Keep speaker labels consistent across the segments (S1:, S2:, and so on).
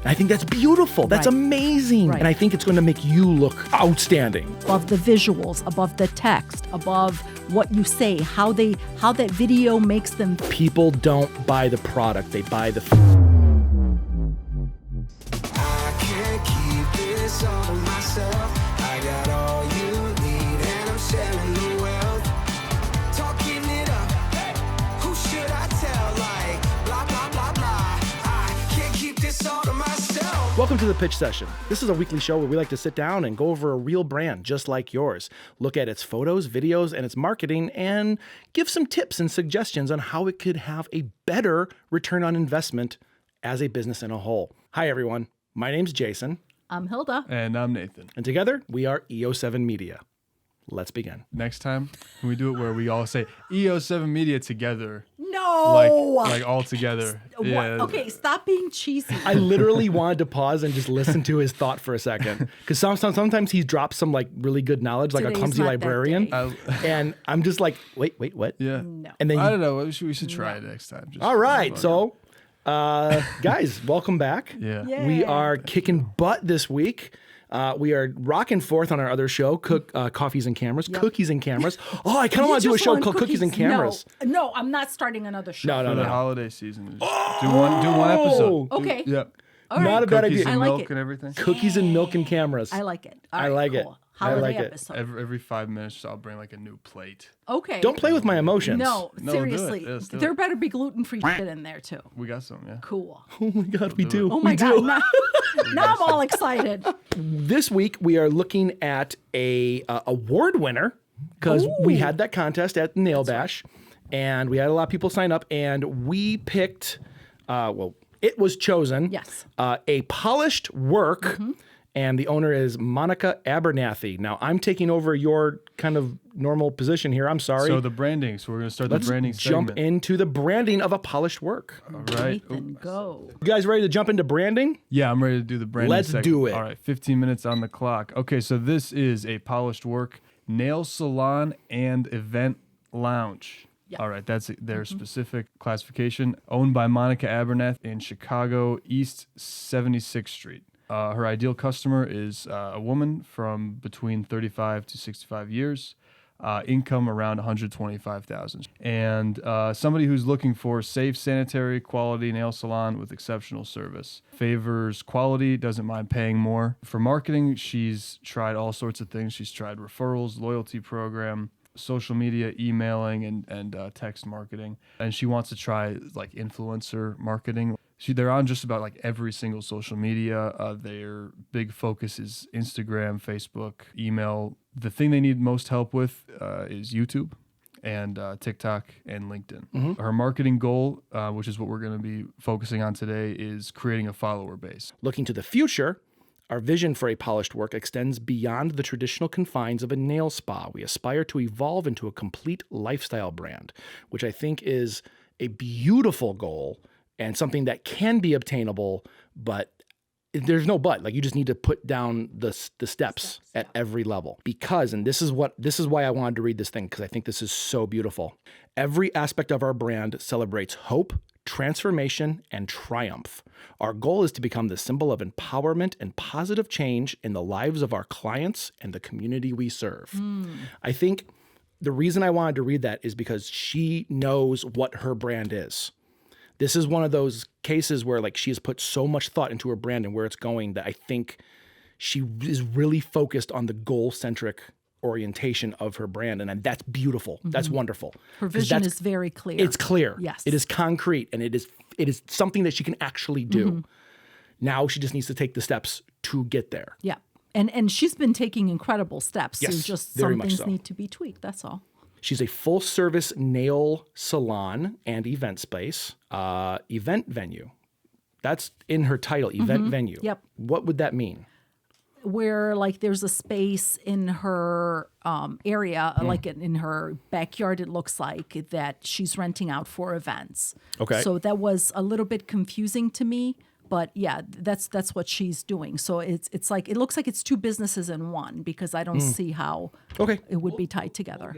S1: And I think that's beautiful. That's amazing. And I think it's going to make you look outstanding.
S2: Above the visuals, above the text, above what you say, how that video makes them.
S1: People don't buy the product, they buy the
S3: I can't keep this all to myself. I got all you need and I'm sharing the wealth. Talking it up, who should I tell? Like, blah, blah, blah, blah. I can't keep this all to myself.
S1: Welcome to the Pitch Session. This is a weekly show where we like to sit down and go over a real brand just like yours, look at its photos, videos, and its marketing, and give some tips and suggestions on how it could have a better return on investment as a business in a whole. Hi, everyone. My name's Jason.
S2: I'm Hilda.
S4: And I'm Nathan.
S1: And together, we are EO7 Media. Let's begin.
S4: Next time, can we do it where we all say EO7 Media together?
S2: No!
S4: Like all together. Yeah.
S2: Okay, stop being cheesy.
S1: I literally wanted to pause and just listen to his thought for a second. Because sometimes he drops some like really good knowledge, like
S2: Today's
S1: a clumsy
S2: not that
S1: librarian.
S2: day.
S1: And I'm just like, wait, what?
S4: Yeah.
S2: No.
S1: And then
S4: I don't know. We should try it next time. Just
S1: all right.
S4: fun.
S1: So, guys, welcome back.
S4: Yeah.
S2: Yay.
S1: We are kicking butt this week. We are rocking forth on our other show, Coffees and Cameras, Cookies and Cameras. Oh, I kind of want to do a show called Cookies and Cameras.
S2: No, I'm not starting another show.
S4: For the
S1: No.
S4: holiday season. Do one episode.
S2: Okay.
S4: Yep.
S2: All right.
S1: Not a bad
S4: Cookies
S1: idea.
S2: I
S4: and
S2: like
S4: milk
S2: it.
S4: and everything.
S1: Cookies and milk and cameras.
S2: I like it. All
S1: I
S2: right,
S1: like it.
S2: cool.
S1: I
S2: Holiday
S1: like it.
S2: episode.
S4: Every 5 minutes, I'll bring like a new plate.
S2: Okay.
S1: Don't play with my emotions.
S2: No,
S4: No, do it.
S2: seriously.
S4: Let's do
S2: There
S4: it.
S2: better be gluten-free shit in there too.
S4: We got some, yeah.
S2: Cool.
S1: Oh my God, we do.
S2: Oh my
S1: We
S2: God.
S1: do.
S2: Now I'm all excited.
S1: This week we are looking at a award winner because we had that contest at Nail Bash, and we had a lot of people sign up, and we picked. It was chosen.
S2: Yes.
S1: A polished work, and the owner is Monica Abernathy. Now I'm taking over your kind of normal position here. I'm sorry.
S4: So the branding. So we're going to start
S1: Let's
S4: the branding
S1: jump
S4: segment.
S1: into the branding of a polished work.
S4: All right.
S2: Nathan, go.
S1: You guys ready to jump into branding?
S4: Yeah, I'm ready to do the branding
S1: Let's
S4: segment.
S1: do it.
S4: All right, 15 minutes on the clock. Okay, so this is a polished work nail salon and event lounge.
S2: Yeah.
S4: All right, that's their specific classification. Owned by Monica Abernath in Chicago, East 76th Street. Her ideal customer is a woman from between 35 to 65 years. Income around $125,000, and somebody who's looking for safe, sanitary, quality nail salon with exceptional service. Favors quality, doesn't mind paying more. For marketing, she's tried all sorts of things. She's tried referrals, loyalty program, social media, emailing, and text marketing, and she wants to try like influencer marketing. They're on just about like every single social media. Their big focus is Instagram, Facebook, email. The thing they need most help with is YouTube and TikTok and LinkedIn. Her marketing goal, which is what we're going to be focusing on today, is creating a follower base.
S1: Looking to the future, our vision for a polished work extends beyond the traditional confines of a nail spa. We aspire to evolve into a complete lifestyle brand, which I think is a beautiful goal and something that can be obtainable, but there's no but. Like, you just need to put down the steps at every level. Because, and this is why I wanted to read this thing, because I think this is so beautiful. Every aspect of our brand celebrates hope, transformation, and triumph. Our goal is to become the symbol of empowerment and positive change in the lives of our clients and the community we serve. I think the reason I wanted to read that is because she knows what her brand is. This is one of those cases where like she has put so much thought into her brand and where it's going that I think she is really focused on the goal-centric orientation of her brand. And that's beautiful. That's wonderful.
S2: Her vision is very clear.
S1: It's clear.
S2: Yes.
S1: It is concrete, and it is something that she can actually do. Now she just needs to take the steps to get there.
S2: Yeah. And she's been taking incredible steps.
S1: Yes,
S2: So just
S1: very
S2: some
S1: much
S2: things
S1: so.
S2: need to be tweaked. That's all.
S1: She's a full-service nail salon and event space, event venue. That's in her title, event venue.
S2: Yep.
S1: What would that mean?
S2: Where like there's a space in her area, like in her backyard, it looks like, that she's renting out for events.
S1: Okay.
S2: So that was a little bit confusing to me But yeah, that's what she's doing. So it's like it looks like it's two businesses in one because I don't see how
S1: Okay.
S2: it would be tied together.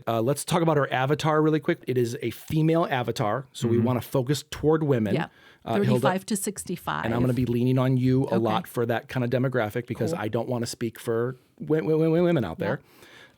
S1: Let's talk about her avatar really quick. It is a female avatar, so we want to focus toward women.
S2: Yeah.
S1: Hilda,
S2: 35 to 65.
S1: and I'm going to be leaning on you a lot for that kind of demographic because I don't want to speak for women out there.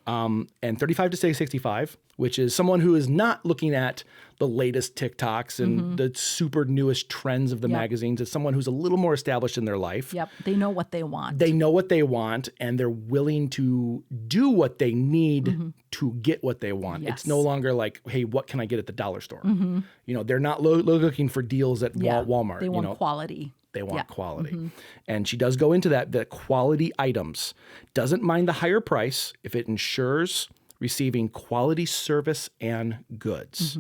S1: And 35 to 65, which is someone who is not looking at the latest TikToks and the super newest trends of the magazines. It's someone who's a little more established in their life.
S2: Yep. They know what they want.
S1: They know what they want, and they're willing to do what they need to get what they want.
S2: Yes.
S1: It's no longer like, hey, what can I get at the dollar store? You know, they're not looking for deals at Walmart.
S2: They want
S1: you know,
S2: quality.
S1: they want quality. And she does go into that, the quality items. Doesn't mind the higher price if it ensures receiving quality service and goods.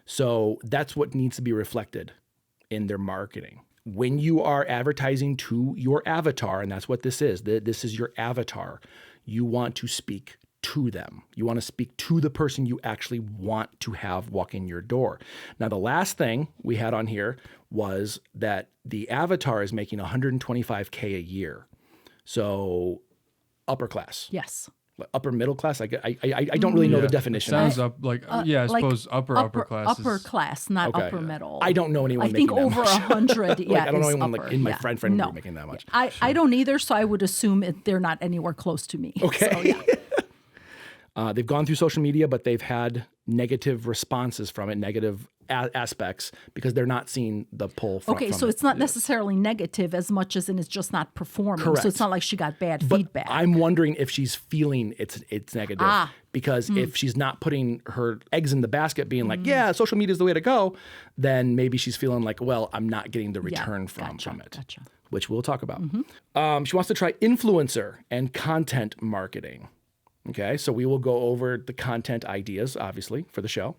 S1: So that's what needs to be reflected in their marketing. When you are advertising to your avatar, and that's what this is your avatar, you want to speak to them. You want to speak to the person you actually want to have walk in your door. Now, the last thing we had on here was that the avatar is making $125K a year. So upper class.
S2: Yes.
S1: Upper middle class. I don't really know the definition.
S4: Sounds up like I
S2: like
S4: suppose upper class.
S2: Upper
S4: is,
S2: class, not
S1: Okay.
S2: upper middle.
S1: I don't know anyone
S2: I think
S1: making that
S2: over
S1: much.
S2: 100. Yeah,
S1: I don't know
S2: is
S1: anyone
S2: upper.
S1: like in my
S2: Yeah.
S1: friend
S2: No.
S1: group making that much.
S2: I don't either, so I would assume they're not anywhere close to me.
S1: Okay.
S2: So, yeah.
S1: They've gone through social media, but they've had negative responses from it, negative aspects, because they're not seeing the pull from
S2: Okay, so
S1: it.
S2: it's not necessarily negative as much as in it's just not performing.
S1: Correct.
S2: So it's not like she got bad
S1: But
S2: feedback.
S1: I'm wondering if she's feeling it's negative. Because if she's not putting her eggs in the basket being like, yeah, social media is the way to go, then maybe she's feeling like, well, I'm not getting the return from it.
S2: Gotcha.
S1: Which we'll talk about. She wants to try influencer and content marketing. Okay, so we will go over the content ideas, obviously, for the show.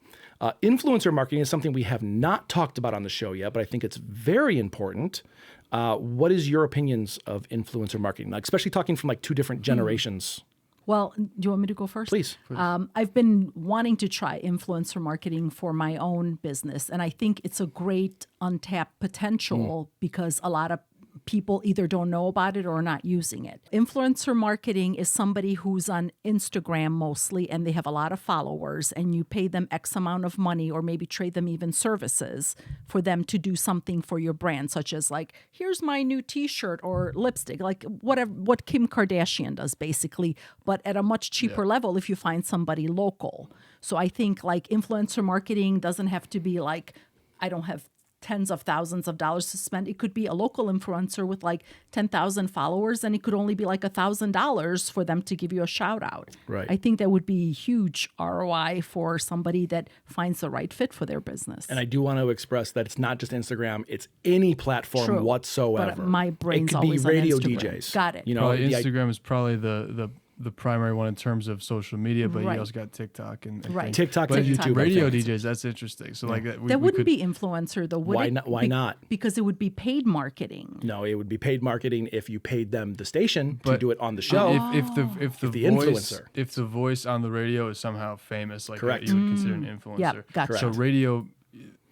S1: Influencer marketing is something we have not talked about on the show yet, but I think it's very important. What is your opinions of influencer marketing, like, especially talking from like two different generations?
S2: Well, do you want me to go first?
S1: Please.
S2: I've been wanting to try influencer marketing for my own business, and I think it's a great untapped potential because a lot of people either don't know about it or are not using it. Influencer marketing is somebody who's on Instagram mostly and they have a lot of followers and you pay them X amount of money or maybe trade them even services for them to do something for your brand, such as like, here's my new t-shirt or lipstick, like what Kim Kardashian does basically, but at a much cheaper level if you find somebody local. So I think like influencer marketing doesn't have to be like, I don't have tens of thousands of dollars to spend. It could be a local influencer with like 10,000 followers and it could only be like $1,000 for them to give you a shout out.
S1: Right.
S2: I think that would be huge ROI for somebody that finds the right fit for their business.
S1: And I do want to express that it's not just Instagram; it's any platform
S2: True.
S1: whatsoever.
S2: But my brain's
S1: it could be
S2: always on
S1: radio
S2: Instagram.
S1: DJs.
S2: Got it.
S1: You know,
S4: probably
S1: the
S4: Instagram is probably the primary one in terms of social media, but
S2: Right.
S4: you also got TikTok and
S2: Right.
S4: things.
S1: TikTok
S4: But
S1: and YouTube.
S4: radio
S1: I think.
S4: DJs, that's interesting. So like
S2: that wouldn't be influencer though, would
S1: Why
S2: it?
S1: not? Why not?
S2: Because it would be paid marketing.
S1: No, it would be paid marketing if you paid them the station to
S4: But
S1: do it on the show.
S4: If the
S1: the
S4: voice
S1: influencer.
S4: if the voice on the radio is somehow famous, like
S1: Correct.
S4: you would consider an influencer.
S2: Yeah, gotcha.
S4: So radio,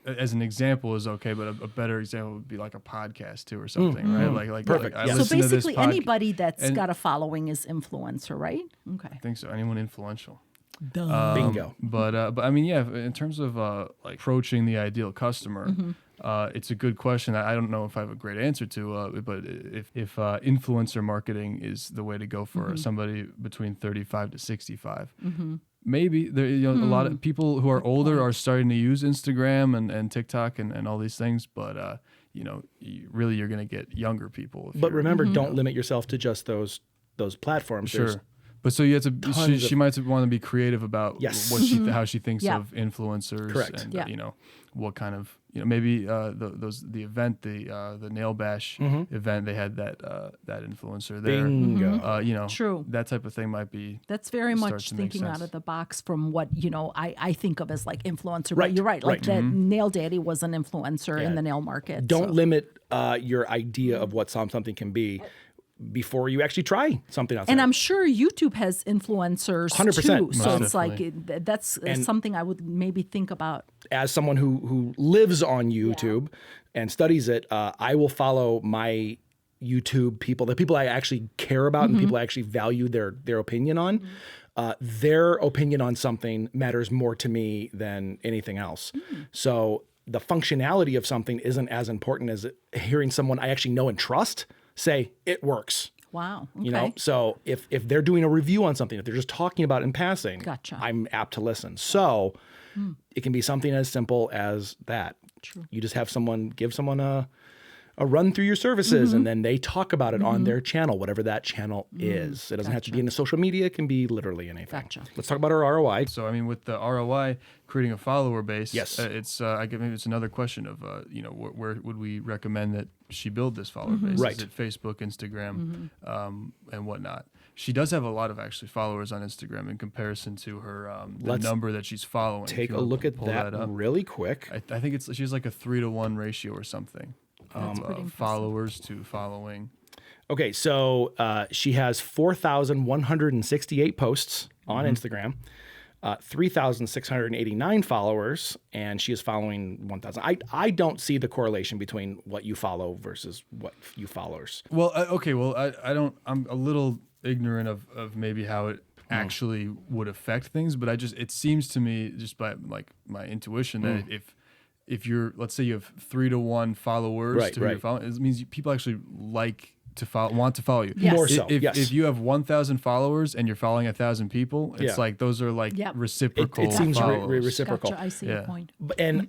S4: as an example, is okay, but a better example would be like a podcast too, or something, right? Like
S1: Perfect.
S4: I
S1: Yeah.
S2: So
S4: listen to this
S2: basically anybody that's
S4: and-
S2: got a following is influencer, right? Okay.
S4: I think so. Anyone influential.
S1: Bingo.
S4: But I mean, yeah. In terms of like approaching the ideal customer, it's a good question. I don't know if I have a great answer to. But if influencer marketing is the way to go for somebody between 35 to 65, maybe there. A lot of people who are older are starting to use Instagram and TikTok and all these things. But really, you're going to get younger people. If
S1: But
S4: you're-
S1: remember, don't limit yourself to just those platforms. There's
S4: Sure. But so you have to.
S1: tons
S4: She
S1: of-
S4: might want to be creative about
S1: Yes.
S4: what how she thinks
S2: Yeah.
S4: of influencers.
S1: Correct.
S4: And
S2: Yeah.
S4: what kind of maybe the event the nail bash event, they had that influencer there.
S1: Bingo.
S2: True.
S4: That type of thing might be.
S2: That's very
S4: Starts
S2: much
S4: to make
S2: thinking out
S4: sense.
S2: of the box from what, I think of as like influencer.
S1: Right,
S2: But you're right. Like
S1: right.
S2: that Nail Daddy was an influencer
S1: Yeah.
S2: in the nail market.
S1: Don't
S2: so.
S1: limit your idea of what something can be. before you actually try something outside.
S2: And I'm sure YouTube has influencers
S1: 100%.
S2: too. So
S4: Most
S2: it's like
S4: definitely.
S2: that's something I would maybe think about.
S1: As someone who lives on YouTube and studies it, I will follow my YouTube people, the people I actually care about and people I actually value their opinion on. Their opinion on something matters more to me than anything else. So the functionality of something isn't as important as hearing someone I actually know and trust say it works.
S2: Wow. Okay.
S1: You know, so if they're doing a review on something, if they're just talking about it in passing,
S2: Gotcha.
S1: I'm apt to listen. So it can be something as simple as that.
S2: True.
S1: You just have give someone a run through your services and then they talk about it on their channel, whatever that channel is. It doesn't have to be in the social media. It can be literally anything.
S2: Gotcha.
S1: Let's talk about our ROI.
S4: So I mean, with the ROI, creating a follower base.
S1: Yes.
S4: It's I guess maybe it's another question of where would we recommend that she build this follower base?
S1: Right.
S4: Is it Facebook, Instagram, and whatnot? She does have a lot of actually followers on Instagram in comparison to her the
S1: Let's
S4: number that she's following. If
S1: Take
S4: you
S1: a
S4: wanna
S1: look at
S4: pull
S1: that
S4: up.
S1: really quick.
S4: I think she's like a 3-to-1 ratio or something.
S2: That's pretty impressive.
S4: Followers to following.
S1: Okay, so she has 4,168 posts on Instagram, 3,689 followers, and she is following 1,000. I don't see the correlation between what you follow versus what you followers.
S4: Well, okay. Well, I don't. I'm a little ignorant of maybe how it actually would affect things, but it seems to me just by like my intuition that if you're, let's say you have 3-to-1 followers
S1: Right,
S4: to who you're
S1: right.
S4: following, it means people actually want to follow you.
S2: Yes.
S1: More so,
S4: If,
S1: yes.
S4: if you have 1,000 followers and you're following 1,000 people, it's
S1: Yeah.
S4: like those are like
S2: Yep.
S4: reciprocal.
S1: It seems
S4: followers.
S1: reciprocal.
S2: Gotcha. I see your
S4: Yeah.
S2: point.
S1: And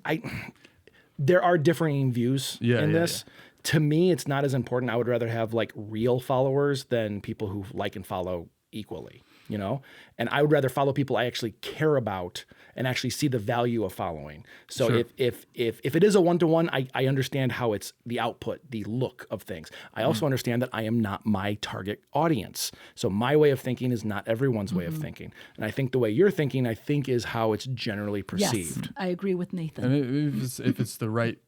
S1: there are differing views
S4: Yeah,
S1: in
S4: yeah,
S1: this. To me, it's not as important. I would rather have like real followers than people who like and follow equally, you know? And I would rather follow people I actually care about and actually see the value of following. So
S4: Sure.
S1: if it is a one-to-one, I understand how it's the output, the look of things. I also understand that I am not my target audience. So my way of thinking is not everyone's way of thinking. And I think the way you're thinking, I think is how it's generally perceived.
S2: Yes, I agree with Nathan.
S4: And if it's the right,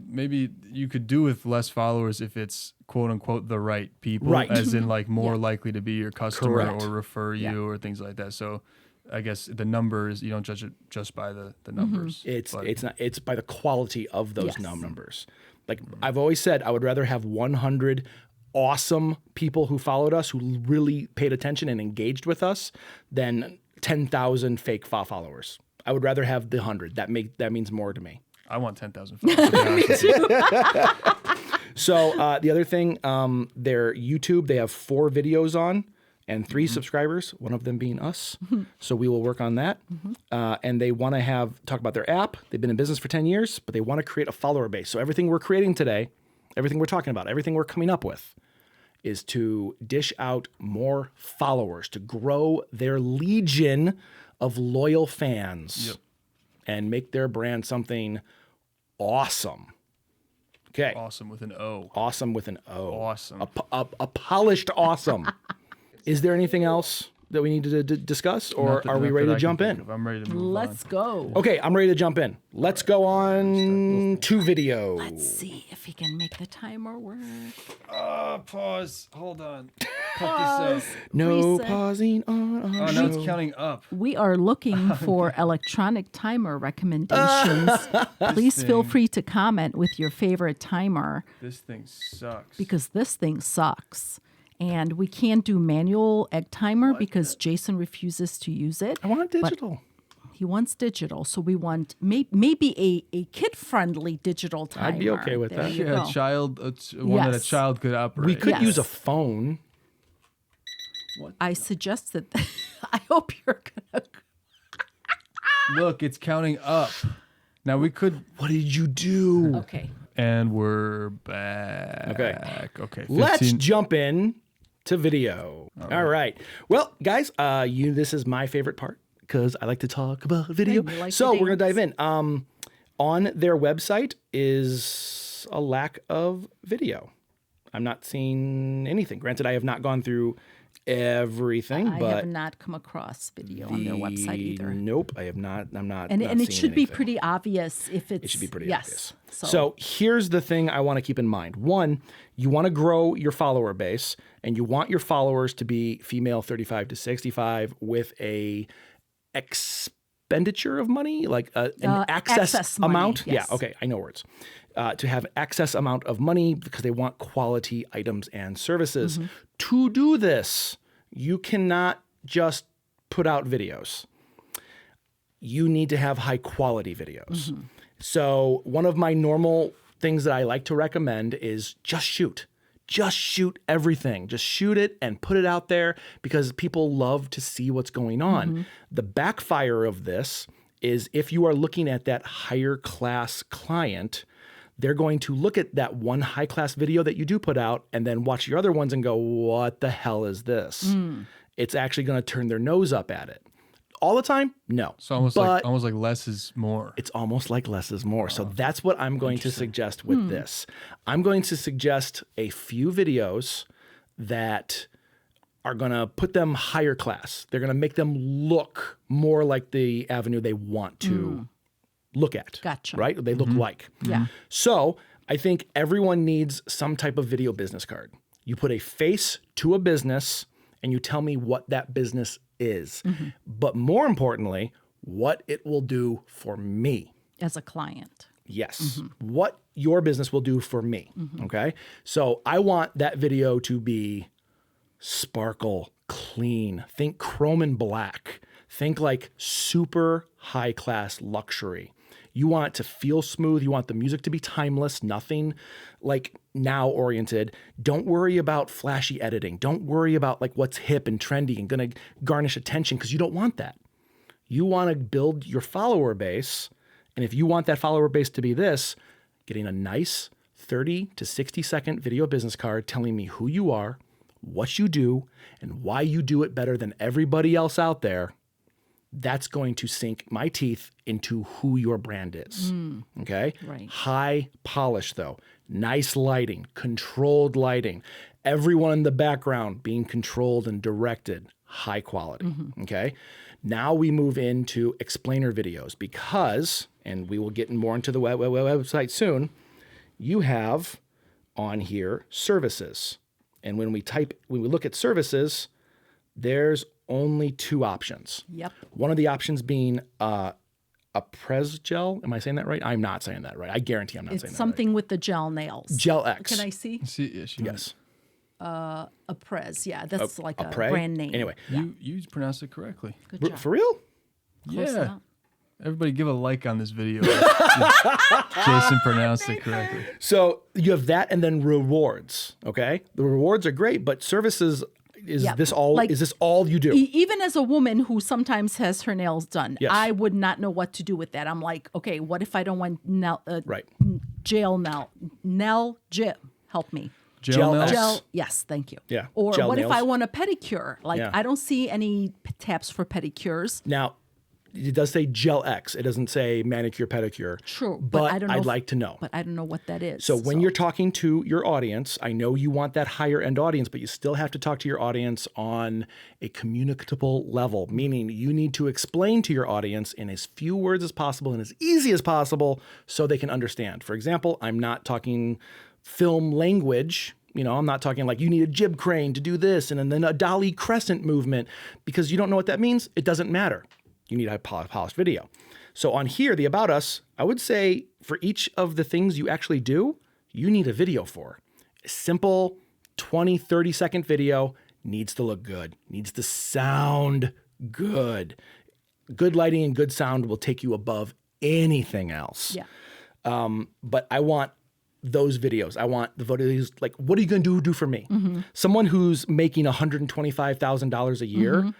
S4: maybe you could do with less followers if it's quote unquote the right people,
S1: Right.
S4: as in like more
S2: Yeah.
S4: likely to be your customer
S1: Correct.
S4: or refer you or things like that. So I guess the numbers, you don't judge it just by the numbers.
S1: It's
S4: but-
S1: it's not it's by the quality of those
S2: Yes.
S1: numbers. Like I've always said, I would rather have 100 awesome people who followed us, who really paid attention and engaged with us, than 10,000 fake followers. I would rather have the 100. That means more to me.
S4: I want 10,000 followers. To be honest with you.
S1: So the other thing, their YouTube, they have 4 videos on and 3 subscribers, one of them being us. So we will work on that. And they want to talk about their app. They've been in business for 10 years, but they want to create a follower base. So everything we're creating today, everything we're talking about, everything we're coming up with is to dish out more followers, to grow their legion of loyal fans
S4: Yep.
S1: and make their brand something awesome. Okay.
S4: Awesome with an O.
S1: Awesome with an O.
S4: Awesome.
S1: A polished awesome. Is there anything else that we need to discuss, or
S4: Not that-
S1: are we
S4: not
S1: ready
S4: that
S1: to
S4: I can
S1: jump
S4: think
S1: in?
S4: of. I'm ready to move
S2: Let's go.
S1: Okay, I'm ready to jump in. Let's go on to video.
S2: Let's see if we can make the timer work.
S4: on. Pause. Hold on.
S2: Pause.
S1: No
S2: Reset.
S1: pausing on our
S4: Oh, now it's
S1: show.
S4: counting up.
S2: We are looking for electronic timer recommendations. Please feel free to comment with your favorite timer
S4: This thing sucks.
S2: because this thing sucks. And we can't do manual egg timer because Jason refuses to use it.
S1: I want digital.
S2: He wants digital. So we want maybe a kid-friendly digital timer.
S1: I'd be okay with
S2: There
S1: that.
S2: you
S4: Yeah,
S2: go.
S4: a child, one that a
S2: Yes.
S4: child could operate.
S1: We could
S2: Yes.
S1: use a phone.
S2: I suggested I hope you're going to.
S4: Look, it's counting up. Now we could,
S1: What did you do?
S2: Okay.
S4: and we're back.
S1: Okay.
S4: Okay.
S1: Let's
S4: 15
S1: jump in to video. All right. Well, guys, this is my favorite part because I like to talk about video.
S2: you like
S1: So
S2: to
S1: we're gonna
S2: dance.
S1: dive in. On their website is a lack of video. I'm not seeing anything. Granted, I have not gone through everything,
S2: I
S1: but
S2: have not come across video on their website either.
S1: Nope, I have not. I'm not.
S2: And
S1: not
S2: it
S1: seeing
S2: should be
S1: anything.
S2: pretty obvious if it's.
S1: It should be pretty
S2: yes.
S1: obvious.
S2: So,
S1: So here's the thing I want to keep in mind. One, you want to grow your follower base, and you want your followers to be female 35 to 65 with a expenditure of money, like an access
S2: money,
S1: amount.
S2: yes.
S1: Yeah, okay, I know words. To have excess amount of money because they want quality items and services.
S2: Mm-hmm.
S1: To do this, you cannot just put out videos. You need to have high quality videos.
S2: Mm-hmm.
S1: So one of my normal things that I like to recommend is just shoot. Just shoot everything. Just shoot it and put it out there because people love to see what's going on.
S2: Mm-hmm.
S1: The backfire of this is if you are looking at that higher class client, they're going to look at that one high class video that you do put out and then watch your other ones and go, what the hell is this? It's actually going to turn their nose up at it. All the time? No.
S4: So almost
S1: But
S4: like less is more.
S1: it's almost like less is more. So that's what I'm going to suggest with this. I'm going to suggest a few videos that are going to put them higher class. They're going to make them look more like the avenue they want to look at.
S2: Gotcha.
S1: Right? They look like.
S2: Yeah.
S1: So I think everyone needs some type of video business card. You put a face to a business and you tell me what that business is. But more importantly, what it will do for me.
S2: As a client.
S1: Yes. What your business will do for me. Okay. So I want that video to be sparkle, clean. Think chrome and black. Think like super high class luxury. You want it to feel smooth. You want the music to be timeless, nothing like now oriented. Don't worry about flashy editing. Don't worry about like what's hip and trendy and going to garnish attention because you don't want that. You want to build your follower base. And if you want that follower base to be this, getting a nice 30 to 60 second video business card telling me who you are, what you do, and why you do it better than everybody else out there, that's going to sink my teeth into who your brand is. Okay?
S2: Right.
S1: High polish, though. Nice lighting, controlled lighting. Everyone in the background being controlled and directed. High quality. Okay? Now we move into explainer videos because, and we will get more into the website soon, you have on here services. And when we look at services, there's only two options.
S2: Yep.
S1: One of the options being a Prez gel. Am I saying that right? I'm not saying that right. I guarantee I'm not
S2: It's
S1: saying that
S2: something with the gel nails.
S1: right. Gel X.
S2: Can I see?
S4: See, yeah,
S1: Yes.
S2: A Prez. Yeah, that's like a
S1: Prez?
S2: brand name.
S1: Anyway,
S4: you pronounced it correctly.
S2: Good job.
S1: for real?
S2: Close
S4: Yeah.
S2: enough.
S4: Everybody give a like on this video. Jason pronounced it correctly.
S1: So you have that and then rewards. Okay. The rewards are great, but services is
S2: Yeah,
S1: this all
S2: like-
S1: is this all you do?
S2: Even as a woman who sometimes has her nails done,
S1: Yes.
S2: I would not know what to do with that. I'm like, okay, what if I don't want
S1: Right.
S2: gel gel? Help me.
S1: Gel
S4: nails?
S1: X.
S2: Gel, yes, thank you.
S1: Yeah,
S2: Or
S1: gel
S2: what if
S1: nails.
S2: I want a pedicure? Like,
S1: Yeah.
S2: I don't see any tabs for pedicures.
S1: Now, it does say Gel X. It doesn't say manicure, pedicure.
S2: True,
S1: But
S2: I don't know.
S1: I'd like to know.
S2: But I don't know what that is.
S1: So when you're talking to your audience, I know you want that higher end audience, but you still have to talk to your audience on a communicable level, meaning you need to explain to your audience in as few words as possible and as easy as possible so they can understand. For example, I'm not talking film language. You know, I'm not talking like you need a jib crane to do this and then a dolly crescent movement because you don't know what that means. It doesn't matter. You need a polished video. So on here, the About Us, I would say for each of the things you actually do, you need a video for. A simple 20, 30-second video needs to look good, needs to sound good. Good lighting and good sound will take you above anything else.
S2: yeah.
S1: But I want those videos. I want the videos like, what are you going to do for me? Someone who's making $125,000 a year,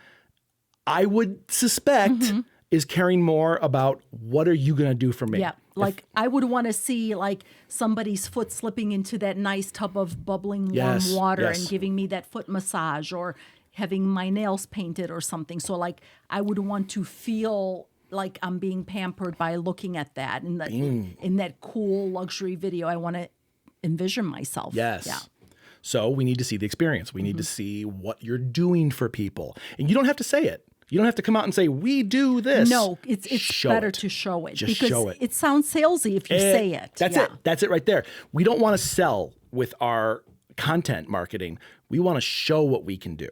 S1: I would suspect is caring more about what are you going to do for me?
S2: Yeah, like I would want to see like somebody's foot slipping into that nice tub of bubbling warm
S1: Yes,
S2: water
S1: yes.
S2: and giving me that foot massage or having my nails painted or something. So like I would want to feel like I'm being pampered by looking at that in that cool luxury video. I want to envision myself.
S1: Yes.
S2: Yeah.
S1: So we need to see the experience. We need to see what you're doing for people. And you don't have to say it. You don't have to come out and say, we do this.
S2: No, it's better to show it. Because it sounds salesy if you say it.
S1: That's it. That's it right there. We don't want to sell with our content marketing. We want to show what we can do.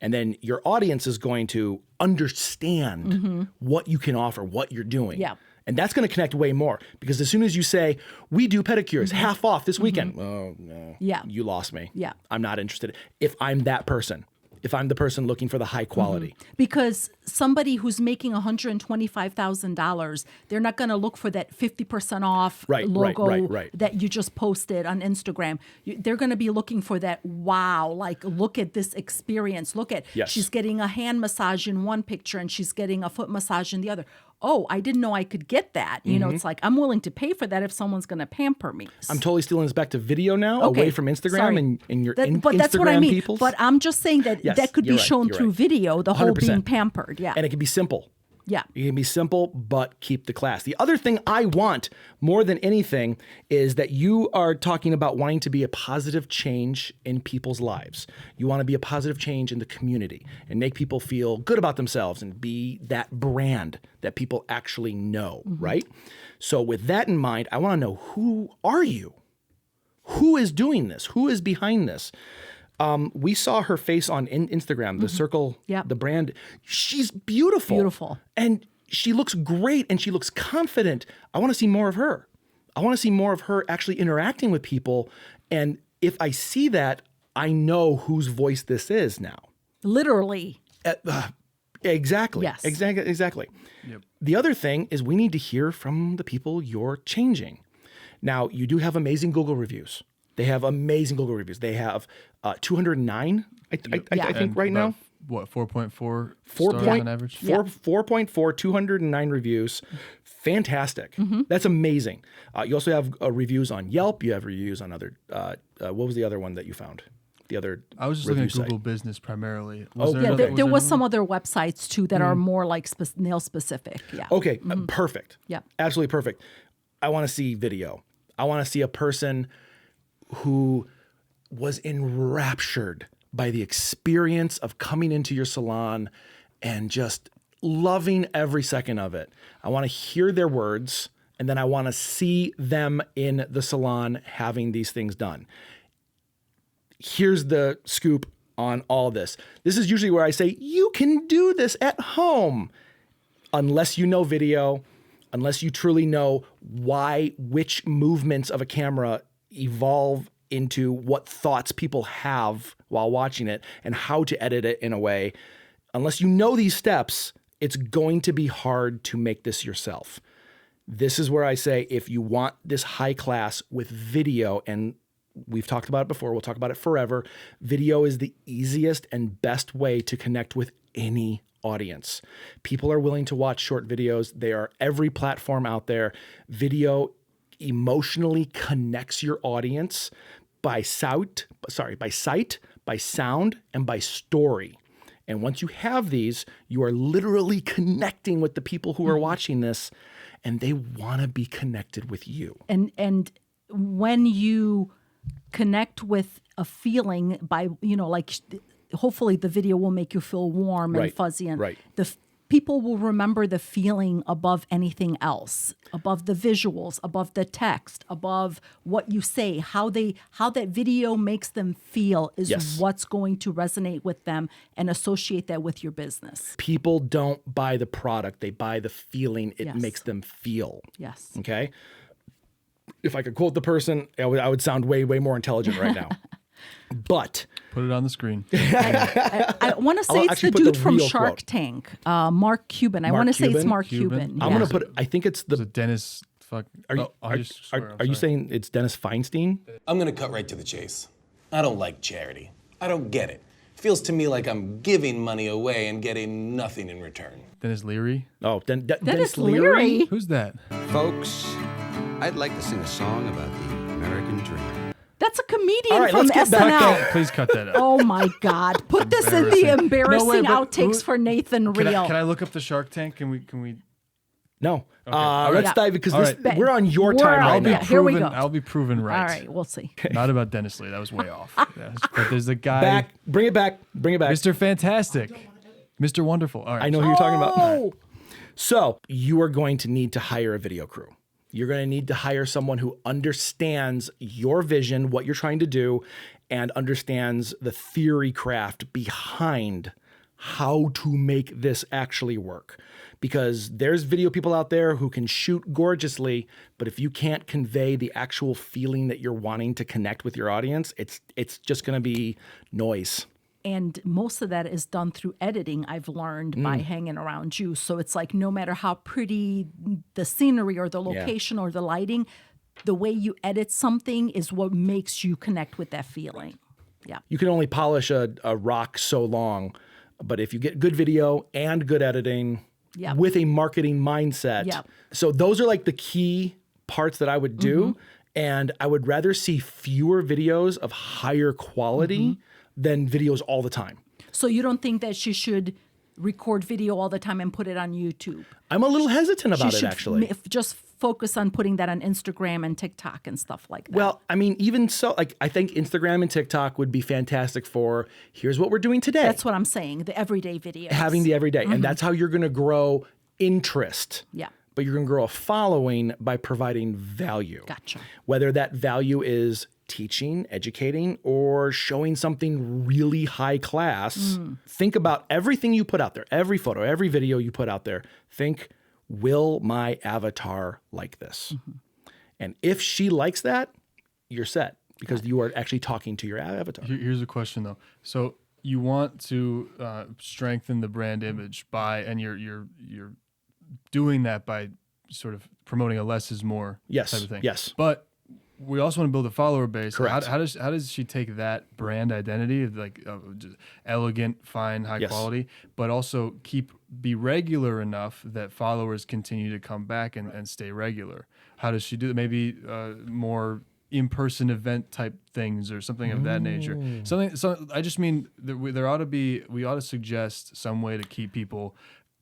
S1: And then your audience is going to understand what you can offer, what you're doing.
S2: Yeah.
S1: And that's going to connect way more, because as soon as you say, we do pedicures, half off this weekend. Oh, no.
S2: Yeah.
S1: You lost me.
S2: Yeah.
S1: I'm not interested. If I'm that person, if I'm the person looking for the high quality.
S2: Because somebody who's making $125,000, they're not going to look for that 50% off logo that you just posted on Instagram. They're going to be looking for that, wow, like, look at this experience. Look at, she's getting a hand massage in one picture and she's getting a foot massage in the other. Oh, I didn't know I could get that. You know, it's like, I'm willing to pay for that if someone's going to pamper me.
S1: I'm totally stealing this back to video now, away from Instagram and your
S2: but
S1: Instagram
S2: that's what I mean.
S1: peoples.
S2: But I'm just saying that that could be shown through video, the whole
S1: 100%.
S2: being pampered. Yeah.
S1: And it can be simple.
S2: Yeah.
S1: It can be simple, but keep the class. The other thing I want more than anything is that you are talking about wanting to be a positive change in people's lives. You want to be a positive change in the community and make people feel good about themselves and be that brand that people actually know, right? So with that in mind, I want to know, who are you? Who is doing this? Who is behind this? We saw her face on Instagram, the circle, the brand. She's beautiful.
S2: Beautiful.
S1: And she looks great and she looks confident. I want to see more of her. I want to see more of her actually interacting with people. And if I see that, I know whose voice this is now.
S2: Literally.
S1: Exactly.
S2: Yes.
S1: Exactly. Yep. The other thing is we need to hear from the people you're changing. Now, you do have amazing Google reviews. They have amazing Google reviews. They have 209, I think, right now.
S4: What, 4.4
S1: 4
S4: stars on average?
S1: 4.4, 209 reviews. Fantastic. That's amazing. You also have reviews on Yelp. You have reviews on other, what was the other one that you found? The other
S4: I was just looking at Google Business primarily.
S2: There was some other websites too that are more like nail specific. Yeah.
S1: Okay, perfect.
S2: Yeah.
S1: Absolutely perfect. I want to see video. I want to see a person who was enraptured by the experience of coming into your salon and just loving every second of it. I want to hear their words, and then I want to see them in the salon having these things done. Here's the scoop on all this. This is usually where I say, you can do this at home. Unless you know video, unless you truly know which movements of a camera evolve into what thoughts people have while watching it and how to edit it in a way. Unless you know these steps, it's going to be hard to make this yourself. This is where I say, if you want this high class with video, and we've talked about it before, we'll talk about it forever, video is the easiest and best way to connect with any audience. People are willing to watch short videos. They are every platform out there. Video emotionally connects your audience by sight, by sound, and by story. And once you have these, you are literally connecting with the people who are watching this, and they want to be connected with you.
S2: And when you connect with a feeling by, hopefully the video will make you feel warm and fuzzy, and people will remember the feeling above anything else, above the visuals, above the text, above what you say. How that video makes them feel is what's going to resonate with them and associate that with your business.
S1: People don't buy the product, they buy the feeling it makes them feel.
S2: Yes.
S1: Okay? If I could quote the person, I would sound way, way more intelligent right now. But
S4: put it on the screen.
S2: I want to say it's the dude from Shark Tank, Mark Cuban. I want to say it's Mark Cuban.
S1: I'm going to put, I think it's the...
S4: Is it Dennis...
S1: Are you saying it's Dennis Feinstein?
S5: I'm going to cut right to the chase. I don't like charity. I don't get it. Feels to me like I'm giving money away and getting nothing in return.
S4: Dennis Leary?
S1: Oh,
S2: Dennis Leary?
S4: Who's that?
S6: Folks, I'd like to sing a song about the American dream.
S2: That's a comedian from SNL.
S4: Please cut that out.
S2: Oh my God! Put this in the embarrassing outtakes for Nathan Reel.
S4: Can I look up the Shark Tank? Can we?
S1: No.
S4: All
S1: Let's
S2: right.
S1: dive because
S4: All
S1: this,
S4: right.
S1: we're on your
S2: We're
S1: time
S2: on-
S1: right
S2: yeah,
S1: now.
S2: here we go.
S4: I'll be proven right.
S2: All right, we'll see.
S4: Not about Dennis Lee. That was way off. Yes. But there's a guy,
S1: Back. Bring it back. Bring it back.
S4: Mr. Fantastic, Mr. Wonderful. All right.
S1: I know who you're talking about.
S2: Oh,
S1: So you are going to need to hire a video crew. You're going to need to hire someone who understands your vision, what you're trying to do, and understands the theory craft behind how to make this actually work. Because there's video people out there who can shoot gorgeously, but if you can't convey the actual feeling that you're wanting to connect with your audience, it's just going to be noise.
S2: and most of that is done through editing, I've learned by hanging around you. So it's like no matter how pretty the scenery or the location or the lighting, the way you edit something is what makes you connect with that feeling. Yeah.
S1: You can only polish a rock so long, but if you get good video and good editing
S2: Yep.
S1: with a marketing mindset.
S2: Yep.
S1: So those are like the key parts that I would do. And I would rather see fewer videos of higher quality than videos all the time.
S2: So you don't think that she should record video all the time and put it on YouTube?
S1: I'm a little hesitant about
S2: She
S1: it,
S2: should
S1: actually.
S2: just focus on putting that on Instagram and TikTok and stuff like that.
S1: Well, I mean, even so, like, I think Instagram and TikTok would be fantastic for here's what we're doing today.
S2: that's what I'm saying, the everyday videos.
S1: Having the everyday. And that's how you're going to grow interest.
S2: Yeah.
S1: But you're going to grow a following by providing value.
S2: Gotcha.
S1: Whether that value is teaching, educating, or showing something really high class. Think about everything you put out there, every photo, every video you put out there. Think, will my avatar like this? And if she likes that, you're set because you are actually talking to your avatar.
S4: Here's a question though. So you want to strengthen the brand image and you're doing that by sort of promoting a less is more
S1: Yes,
S4: type of thing.
S1: yes.
S4: But we also want to build a follower base.
S1: Correct.
S4: How does she take that brand identity, like just elegant, fine, high
S1: Yes.
S4: quality, but also be regular enough that followers continue to come back and stay regular? How does she do that? Maybe more in-person event type things or something of that nature. So I just mean that we ought to suggest some way to keep people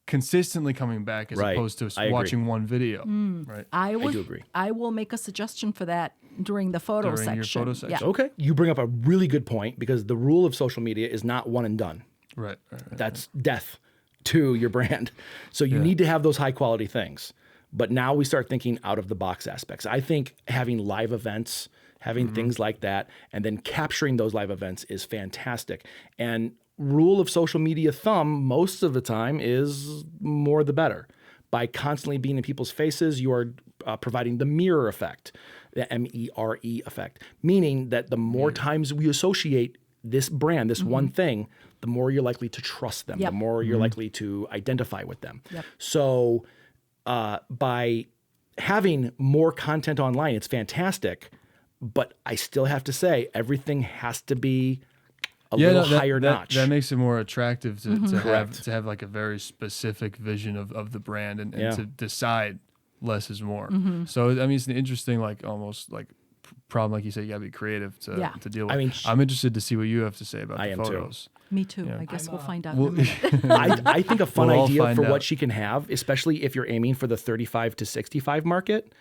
S4: consistently coming back as
S1: Right.
S4: opposed to
S1: I agree.
S4: watching one video. Right.
S2: I
S1: do agree.
S2: I will make a suggestion for that during the photo
S4: During your
S2: section.
S4: photo section.
S2: Yeah.
S1: Okay. You bring up a really good point because the rule of social media is not one and done.
S4: Right.
S1: That's death to your brand. So you need to have those high quality things. But now we start thinking out of the box aspects. I think having live events, having things like that, and then capturing those live events is fantastic. And rule of social media thumb most of the time is more the better. By constantly being in people's faces, you are providing the mirror effect, the MERE effect, meaning that the more times we associate this brand, this one thing, the more you're likely to trust them,
S2: Yep.
S1: the more you're likely to identify with them.
S2: Yep.
S1: So by having more content online, it's fantastic, but I still have to say everything has to be a little higher notch.
S4: That makes it more attractive to
S1: Correct.
S4: have like a very specific vision of the brand and
S1: Yeah.
S4: to decide less is more. So I mean, it's an interesting almost problem, like you said, you gotta be creative to deal with.
S1: I mean,
S4: I'm interested to see what you have to say about
S1: I
S4: the
S1: am too.
S4: photos.
S2: Me too. I guess we'll find out
S4: Well,
S2: in a minute.
S1: I think a fun
S4: We'll all
S1: idea
S4: find
S1: for
S4: out.
S1: what she can have, especially if you're aiming for the 35 to 65 market,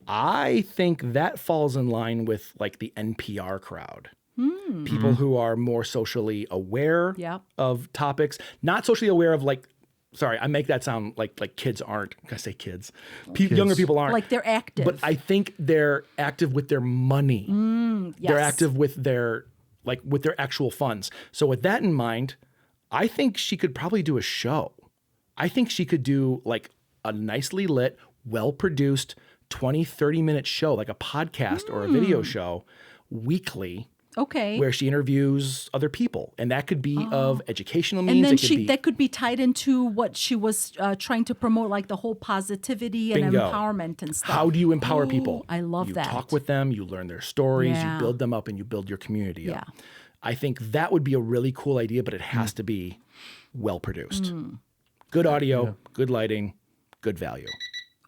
S1: I think that falls in line with like the NPR crowd. People who are more socially aware
S2: Yep.
S1: of topics, not socially aware of sorry, I make that sound like kids aren't. I say kids. Younger people aren't.
S2: Like they're active.
S1: But I think they're active with their money. They're
S2: Yes.
S1: active with their actual funds. So with that in mind, I think she could probably do a show. I think she could do like a nicely lit, well-produced 20, 30-minute show, like a podcast or a video show weekly
S2: Okay.
S1: where she interviews other people. And that could be of educational means.
S2: And then
S1: it could be,
S2: that could be tied into what she was trying to promote, like the whole positivity and
S1: Bingo.
S2: empowerment and stuff.
S1: How do you empower people?
S2: I love
S1: you
S2: that.
S1: talk with them, you learn their stories,
S2: Yeah.
S1: you build them up, and you build your community up.
S2: Yeah.
S1: I think that would be a really cool idea, but it has to be well produced. Good audio, good lighting, good value.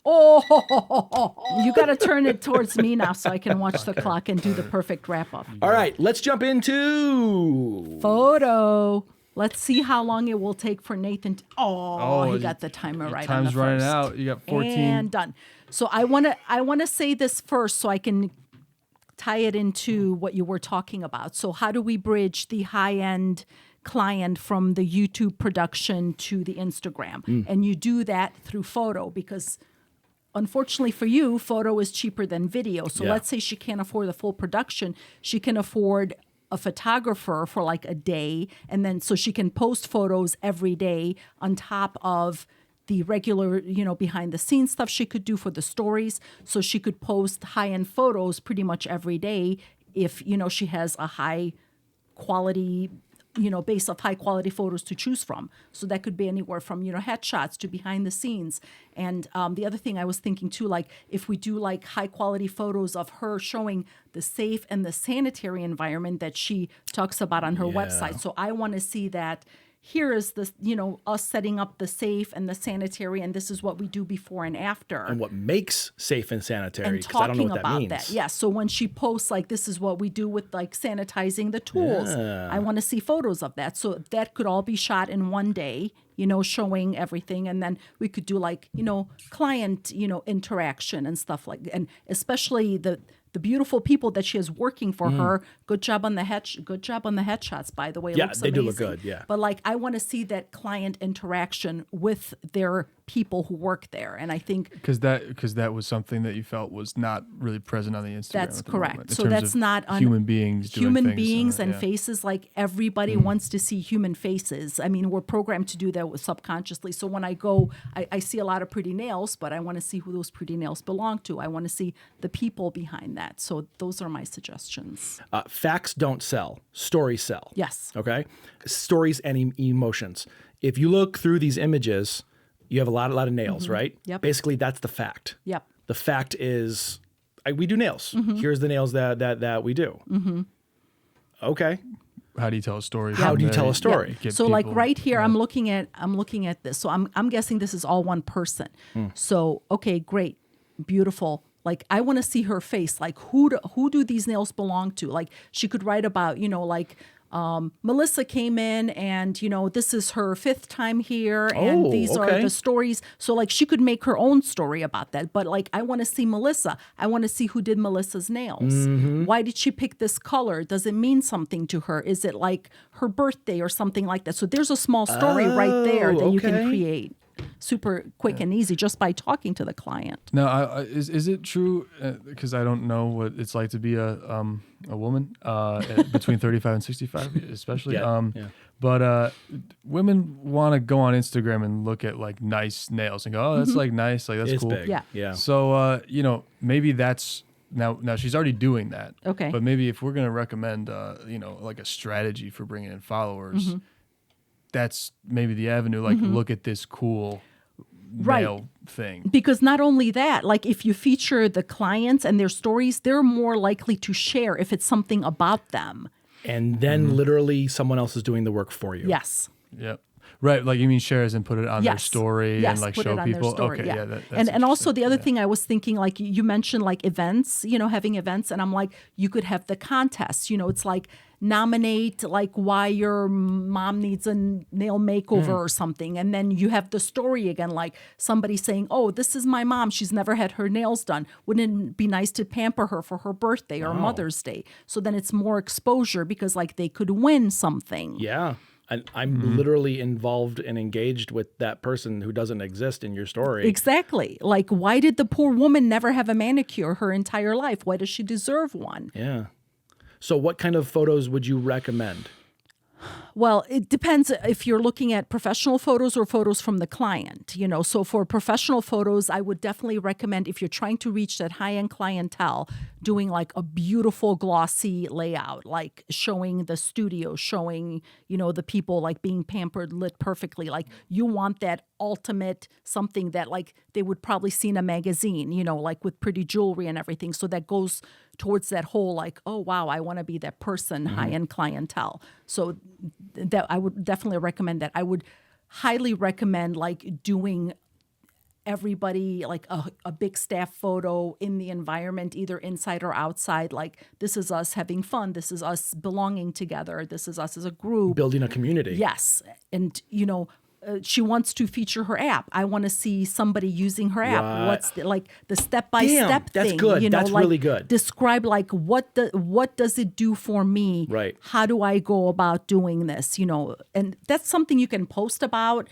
S2: Oh, you got to turn it towards me now so I can watch the clock and do the perfect wrap up.
S1: All right, let's jump into
S2: Photo. Let's see how long it will take for Nathan. He got the timer right. On the
S4: Time's running
S2: first.
S4: out. You got 14.
S2: And done. So I want to say this first so I can tie it into what you were talking about. So how do we bridge the high-end client from the YouTube production to the Instagram? And you do that through photo because unfortunately for you, photo is cheaper than video. So
S1: Yeah.
S2: let's say she can't afford the full production. She can afford a photographer for like a day, and then so she can post photos every day on top of the regular, behind the scenes stuff she could do for the stories. So she could post high-end photos pretty much every day if, she has a high quality, base of high quality photos to choose from. So that could be anywhere from, headshots to behind the scenes. And the other thing I was thinking too, like if we do like high quality photos of her showing the safe and the sanitary environment that she talks about on her website. So I want to see that here is the, us setting up the safe and the sanitary, and this is what we do before and after.
S1: And what makes safe and sanitary,
S2: And
S1: because I don't know
S2: talking
S1: what that
S2: about
S1: means.
S2: that. Yeah. So when she posts like this is what we do with like sanitizing the tools, I want to see photos of that. So that could all be shot in one day, showing everything. And then we could do like, client, interaction and stuff like, and especially the beautiful people that she has working for her. Good job on the headshots, by the way. It
S1: Yeah,
S2: looks
S1: they do look
S2: amazing.
S1: good, yeah.
S2: But like I want to see that client interaction with their people who work there. And I think
S4: Because that was something that you felt was not really present on the Instagram.
S2: that's
S4: at the
S2: correct.
S4: moment, in
S2: So
S4: terms
S2: that's
S4: of
S2: not
S4: human beings. Doing
S2: human
S4: things,
S2: beings and
S4: yeah.
S2: faces. Like everybody wants to see human faces. I mean, we're programmed to do that subconsciously. So when I go, I see a lot of pretty nails, but I want to see who those pretty nails belong to. I want to see the people behind that. So those are my suggestions.
S1: Facts don't sell. Stories sell.
S2: Yes.
S1: Okay? Stories and emotions. If you look through these images, you have a lot of nails, right?
S2: Yep.
S1: Basically, that's the fact.
S2: Yep.
S1: The fact is, we do nails. Here's the nails that we do. Okay.
S4: How do you tell a story?
S1: How
S4: from
S1: do you
S4: there?
S1: tell a story?
S4: Get
S2: So like
S4: people-
S2: right here, I'm looking at this. So I'm guessing this is all one person. So okay, great, beautiful. Like I want to see her face. Like who do these nails belong to? Like she could write about, like Melissa came in and, this is her 5th time here and
S1: Oh,
S2: these are
S1: okay.
S2: the stories. So like she could make her own story about that. But like I want to see Melissa. I want to see who did Melissa's nails. Why did she pick this color? Does it mean something to her? Is it like her birthday or something like that? So there's a small story right there that you can
S1: okay.
S2: create super quick and easy just by talking to the client.
S4: Now, is it true? Because I don't know what it's like to be a woman between 35 and 65, especially.
S1: Yeah, yeah.
S4: But women want to go on Instagram and look at like nice nails and go, oh, that's like nice, like that's
S1: It's
S4: cool.
S1: big.
S2: Yeah.
S1: Yeah.
S4: So maybe that's now she's already doing that.
S2: Okay.
S4: But maybe if we're gonna recommend like a strategy for bringing in followers, that's maybe the avenue. Like look at this cool
S2: Right.
S4: nail thing.
S2: Because not only that, like if you feature the clients and their stories, they're more likely to share if it's something about them.
S1: And then literally someone else is doing the work for you.
S2: Yes.
S4: Yep. Right. Like you mean shares and put it on their
S2: Yes.
S4: story
S2: Yes,
S4: and like
S2: put
S4: show
S2: it on
S4: people.
S2: their story,
S4: Okay.
S2: yeah.
S4: Yeah. That's
S2: And also the
S4: interesting.
S2: other
S4: Yeah.
S2: thing I was thinking, like you mentioned like events, having events, and I'm like, you could have the contest. It's like nominate like why your mom needs a nail makeover or something, and then you have the story again, like somebody saying, oh, this is my mom, she's never had her nails done, wouldn't it be nice to pamper her for her birthday or Mother's Day? So then it's more exposure because like they could win something.
S1: Yeah. And I'm literally involved and engaged with that person who doesn't exist in your story.
S2: Exactly. Like, why did the poor woman never have a manicure her entire life? Why does she deserve one?
S1: Yeah. So what kind of photos would you recommend?
S2: Well, it depends if you're looking at professional photos or photos from the client, So for professional photos, I would definitely recommend if you're trying to reach that high-end clientele, doing like a beautiful glossy layout, like showing the studio, showing, the people like being pampered, lit perfectly. Like you want that ultimate something that like they would probably see in a magazine, like with pretty jewelry and everything. So that goes towards that whole like, oh, wow, I want to be that person, high-end clientele. So that I would definitely recommend that. I would highly recommend like doing everybody, like a big staff photo in the environment, either inside or outside. Like, this is us having fun. This is us belonging together. This is us as a group.
S1: Building a community.
S2: Yes. And, she wants to feature her app. I want to see somebody using her app.
S1: Right.
S2: What's the step-by-step
S1: Damn, that's
S2: thing?
S1: good. That's
S2: like,
S1: really good.
S2: Describe like what does it do for me?
S1: Right.
S2: How do I go about doing this? And that's something you can post about,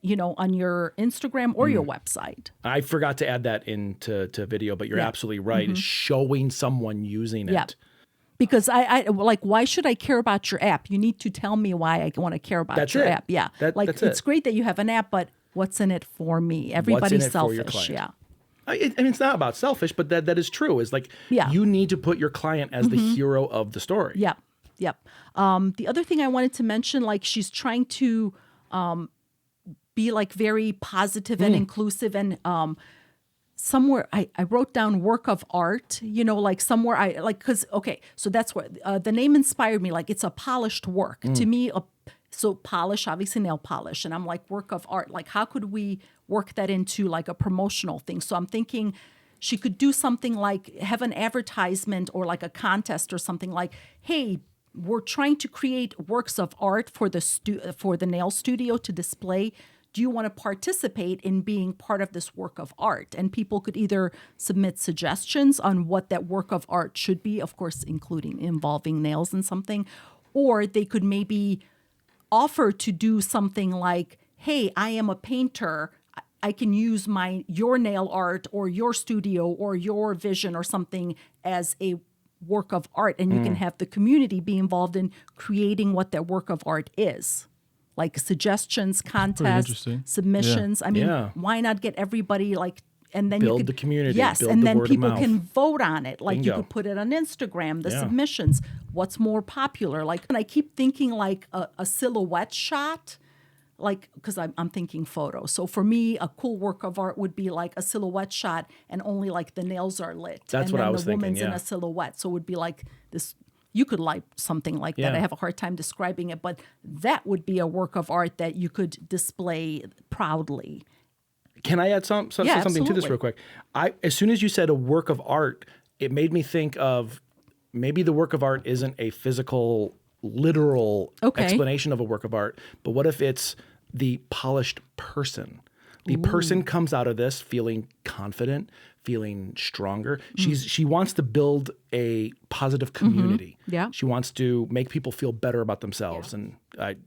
S2: on your Instagram or your website.
S1: I forgot to add that into video, but you're absolutely right. Is showing someone using it.
S2: Yeah. Because I like, why should I care about your app? You need to tell me why I want to care about
S1: That's
S2: your
S1: it.
S2: app. Yeah.
S1: That's
S2: it's
S1: it.
S2: great that you have an app, but what's in it for me? Everybody's
S1: it for your
S2: selfish.
S1: client?
S2: Yeah.
S1: I mean, it's not about selfish, but that is true. Is like,
S2: Yeah.
S1: you need to put your client as the hero of the story.
S2: Yep. Yep. The other thing I wanted to mention, like, she's trying to be like very positive and inclusive, and somewhere I wrote down work of art, like somewhere because so that's what the name inspired me. Like, it's a polished work to me. So polish, obviously nail polish, and I'm like, work of art. Like, how could we work that into like a promotional thing? So I'm thinking she could do something like have an advertisement or like a contest or something like, hey, we're trying to create works of art for the nail studio to display. Do you want to participate in being part of this work of art? And people could either submit suggestions on what that work of art should be, of course, involving nails and something, or they could maybe offer to do something like, hey, I am a painter. I can use your nail art or your studio or your vision or something as a work of art. And you can have the community be involved in creating what that work of art is. Like suggestions, contests,
S4: interesting.
S2: submissions. I mean,
S1: Yeah.
S2: why not get everybody and then
S1: Build
S2: you could,
S1: the community,
S2: Yes,
S1: build
S2: and
S1: the
S2: then
S1: word of
S2: people
S1: mouth.
S2: can vote on it. Like, you
S1: Bingo.
S2: could put it on Instagram, the
S1: Yeah.
S2: submissions. What's more popular? Like, and I keep thinking like a silhouette shot. Like, because I'm thinking photo. So for me, a cool work of art would be like a silhouette shot, and only like the nails are lit.
S1: That's
S2: and
S1: what
S2: then
S1: I was
S2: the
S1: thinking,
S2: woman's in
S1: yeah.
S2: a silhouette. So it would be like this. You could like something like that.
S1: Yeah.
S2: I have a hard time describing it, but that would be a work of art that you could display proudly.
S1: Can I add something to this
S2: absolutely.
S1: real quick? As soon as you said a work of art, it made me think of maybe the work of art isn't a physical, literal explanation of a work of art, but what if it's the polished person? The person comes out of this feeling confident, feeling stronger. She wants to build a positive community.
S2: Yeah.
S1: She wants to make people feel better about themselves. And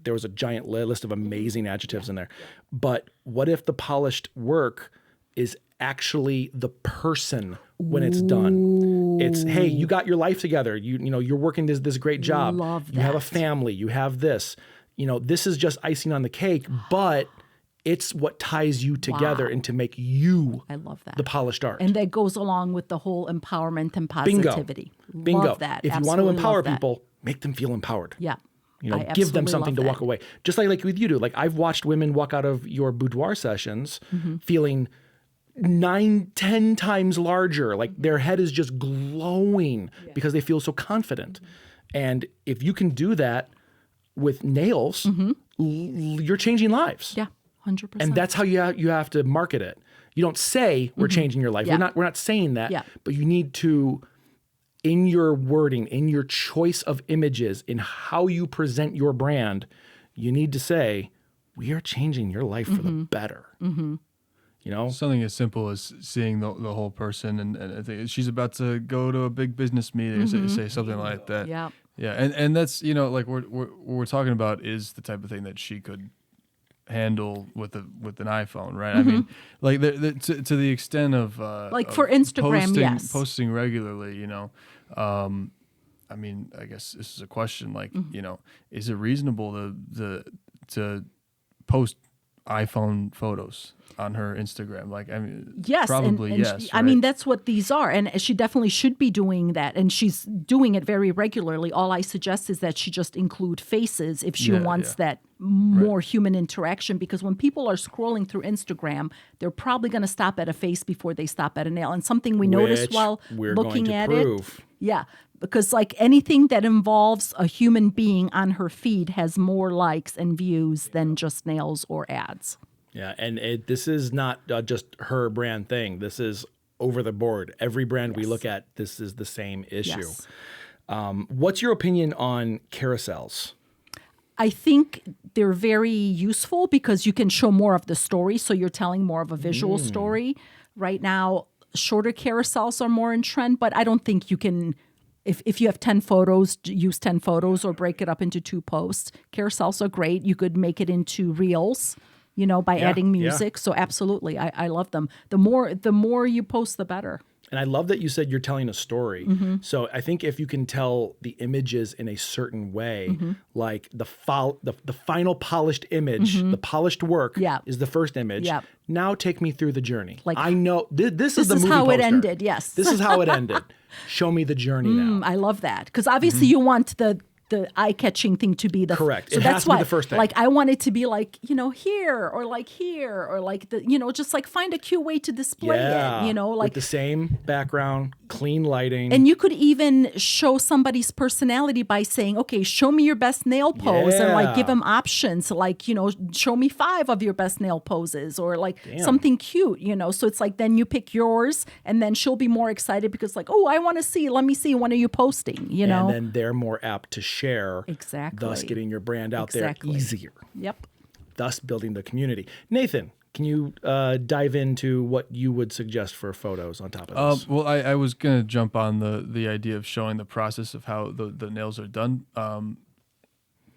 S1: there was a giant list of amazing adjectives in there. But what if the polished work is actually the person when it's done? It's, hey, you got your life together. You're working this great job.
S2: Love
S1: You have a
S2: that.
S1: family. You have this. This is just icing on the cake, but it's what ties you together
S2: Wow.
S1: and to make you
S2: I love that.
S1: the polished art.
S2: And that goes along with the whole empowerment and
S1: Bingo.
S2: positivity.
S1: Bingo.
S2: Love that.
S1: If you want to
S2: Absolutely
S1: empower
S2: love that.
S1: people, make them feel empowered.
S2: Yeah. I
S1: Give them
S2: absolutely
S1: something to
S2: love
S1: walk
S2: that.
S1: away. Just like with you do. Like, I've watched women walk out of your boudoir sessions
S2: Mm-hmm.
S1: feeling 9-10 times larger. Like, their head is just glowing because they feel so confident. And if you can do that with nails, you're changing lives.
S2: Yeah, 100%.
S1: And that's how you have to market it. You don't say we're changing your life.
S2: Yeah.
S1: We're not saying that.
S2: Yeah.
S1: But you need to, in your wording, in your choice of images, in how you present your brand, you need to say, we are changing your life for the better.
S4: Something as simple as seeing the whole person, and I think she's about to go to a big business meeting, or say something like that.
S2: Yeah.
S4: Yeah, and that's like what we're talking about is the type of thing that she could handle with an iPhone, right? I mean, like to the extent of
S2: Like
S4: of
S2: for Instagram,
S4: posting,
S2: yes.
S4: posting regularly. I mean, I guess this is a question. Like, is it reasonable to post iPhone photos on her Instagram? Like, I mean,
S2: Yes,
S4: probably
S2: and
S4: yes.
S2: I mean, that's what these are, and she definitely should be doing that, and she's doing it very regularly. All I suggest is that she just include faces if she wants that more human interaction, because when people are scrolling through Instagram, they're probably going to stop at a face before they stop at a nail. And something we noticed
S1: Which
S2: while
S1: we're
S2: looking
S1: going to
S2: at
S1: prove.
S2: it, yeah, because like anything that involves a human being on her feed has more likes and views than just nails or ads.
S1: Yeah, and this is not just her brand thing. This is over the board. Every brand we look at, this is the same issue.
S2: Yes.
S1: What's your opinion on carousels?
S2: I think they're very useful because you can show more of the story. So you're telling more of a visual story. Right now, shorter carousels are more in trend, but I don't think you can, if you have 10 photos, use 10 photos or break it up into 2 posts. Carousels are great. You could make it into reels, by adding music. So absolutely, I love them. The more you post, the better.
S1: And I love that you said you're telling a story.
S2: Mm-hmm.
S1: So I think if you can tell the images in a certain way,
S2: Mm-hmm.
S1: like the final polished image, the polished work
S2: Yeah.
S1: is the first image.
S2: Yeah.
S1: Now take me through the journey.
S2: Like,
S1: I know this is the movie
S2: how it
S1: poster.
S2: ended, yes.
S1: This is how it ended. Show me the journey now.
S2: I love that because obviously you want the eye-catching thing to be the
S1: Correct.
S2: So
S1: It
S2: that's
S1: has to be
S2: why,
S1: the first thing.
S2: Like I want it to be like here or like here or like just like find a cute way to display
S1: Yeah.
S2: it.
S1: With
S2: Like
S1: the same background, clean lighting.
S2: and you could even show somebody's personality by saying, okay, show me your best nail pose and like give
S1: Yeah.
S2: them options like, show me 5 of your best nail poses or like something cute, So it's like then you pick yours and then she'll be more excited because like, oh, I want to see, let me see, when are you posting,
S1: And then they're more apt to share.
S2: Exactly.
S1: Thus getting your brand out there
S2: Exactly.
S1: easier.
S2: Yep.
S1: Thus building the community. Nathan, can you dive into what you would suggest for photos on top of this?
S4: Well, I was going to jump on the idea of showing the process of how the nails are done.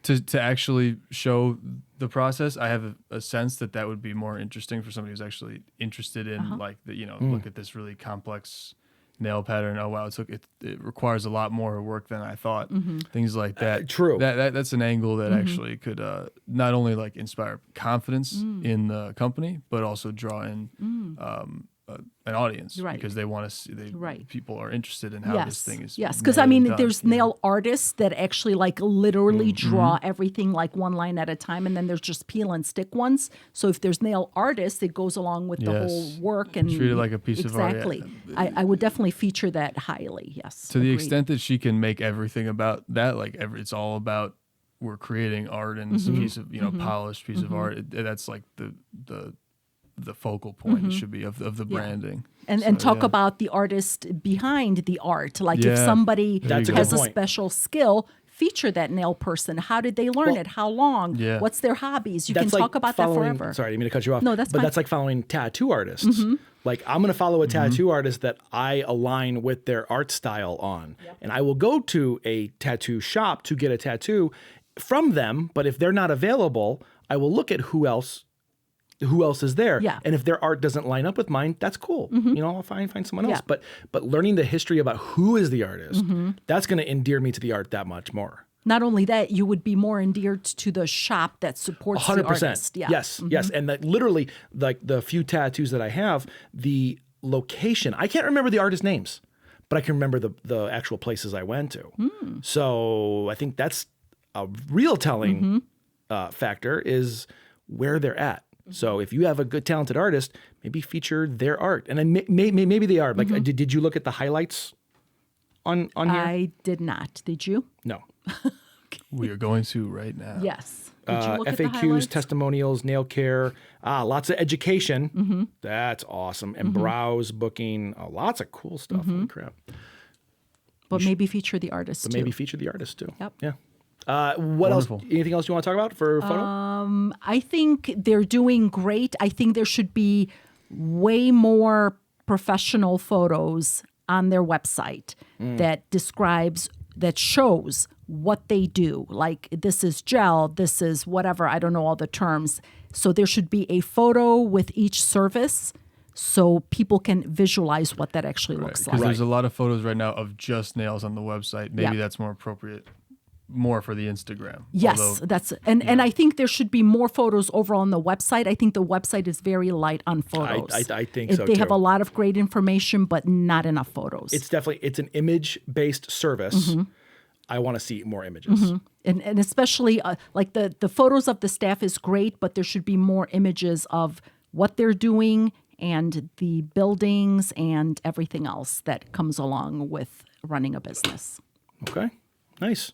S4: To actually show the process, I have a sense that would be more interesting for somebody who's actually interested in like look at this really complex nail pattern. Oh wow, it requires a lot more work than I thought. Things like that.
S1: True.
S4: That's an angle that actually could not only like inspire confidence in the company, but also draw in an audience
S2: Right.
S4: because they want to see.
S2: Right.
S4: People are interested in how this thing is.
S2: Yes, because
S4: made and done,
S2: there's nail artists that actually like literally
S4: Mm-hmm.
S2: draw everything like one line at a time, and then there's just peel and stick ones. So if there's nail artists, it goes along with the
S4: Yes.
S2: whole work and
S4: Treat it like a piece of art, yeah.
S2: Exactly. I would definitely feature that highly. Yes.
S4: To the
S2: agreed.
S4: extent that she can make everything about that, like it's all about we're creating art and it's a piece of polished piece of art. That's like the focal point it should be of the branding.
S2: And talk about the artist behind the art. Like if
S4: Yeah.
S2: somebody
S1: That's a
S2: has
S1: good
S2: a
S1: point.
S2: special skill, feature that nail person. How did they learn it? How long?
S4: Yeah.
S2: What's their hobbies? You
S1: That's
S2: can
S1: like
S2: talk about that
S1: following-
S2: forever.
S1: Sorry, I didn't mean to cut you off.
S2: No, that's
S1: But
S2: fine.
S1: that's like following tattoo artists. Like I'm going to follow a tattoo artist that I align with their art style on. And I will go to a tattoo shop to get a tattoo from them, but if they're not available, I will look at who else is there.
S2: Yeah.
S1: And if their art doesn't line up with mine, that's cool. I'll find someone else.
S2: Yeah.
S1: But learning the history about who is the artist, that's going to endear me to the art that much more.
S2: Not only that, you would be more endeared to the shop that supports the
S1: 100%.
S2: artist. Yeah.
S1: Yes, yes. And that literally, like the few tattoos that I have, the location, I can't remember the artist names, but I can remember the actual places I went to. So I think that's a real telling factor is where they're at. So if you have a good talented artist, maybe feature their art. And then maybe they are. Like, did you look at the highlights on here?
S2: I did not. Did you?
S1: No.
S4: We are going to right now.
S2: Yes. Did you look at the
S1: FAQs,
S2: highlights?
S1: testimonials, nail care, lots of education. That's awesome. And browse booking, lots of cool stuff. Holy crap.
S2: But maybe feature the artist
S1: But
S2: too.
S1: maybe feature the artist too.
S2: Yep.
S1: Yeah. What
S4: Wonderful.
S1: else? Anything else you want to talk about for photo?
S2: I think they're doing great. I think there should be way more professional photos on their website that shows what they do. Like this is gel, this is whatever, I don't know all the terms. So there should be a photo with each service so people can visualize what that actually looks
S4: Because
S2: like.
S4: there's a lot of photos right now of just nails on the website. Maybe
S2: Yeah.
S4: that's more appropriate, more for the Instagram.
S2: Yes,
S4: Although,
S2: that's and I think there should be more photos over on the website. I think the website is very light on photos.
S1: I think so,
S2: They have
S1: too.
S2: a lot of great information, but not enough photos.
S1: It's an image-based service. I want to see more images.
S2: and especially like the photos of the staff is great, but there should be more images of what they're doing and the buildings and everything else that comes along with running a business.
S1: Okay. Nice.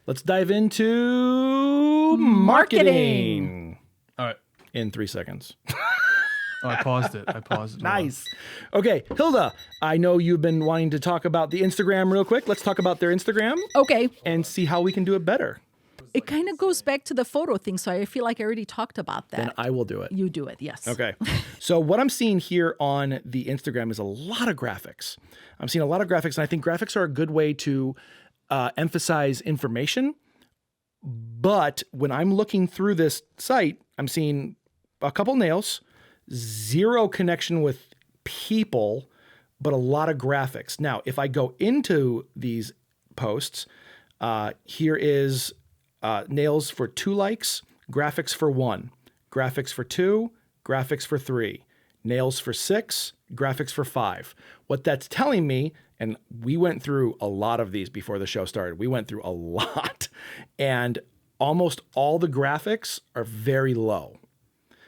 S1: Let's dive into marketing.
S4: all right.
S1: in 3 seconds.
S4: Oh, I paused it.
S1: Nice. Okay, Hilda, I know you've been wanting to talk about the Instagram real quick. Let's talk about their Instagram
S2: Okay.
S1: and see how we can do it better.
S2: It kind of goes back to the photo thing, so I feel like I already talked about that.
S1: Then I will do it.
S2: You do it, yes.
S1: Okay. So what I'm seeing here on the Instagram is a lot of graphics. I'm seeing a lot of graphics, and I think graphics are a good way to emphasize information. But when I'm looking through this site, I'm seeing a couple nails, zero connection with people, but a lot of graphics. Now, if I go into these posts, here is nails for 2 likes, graphics for 1, graphics for 2, graphics for 3, nails for 6, graphics for 5. What that's telling me, and we went through a lot of these before the show started. We went through a lot, and almost all the graphics are very low.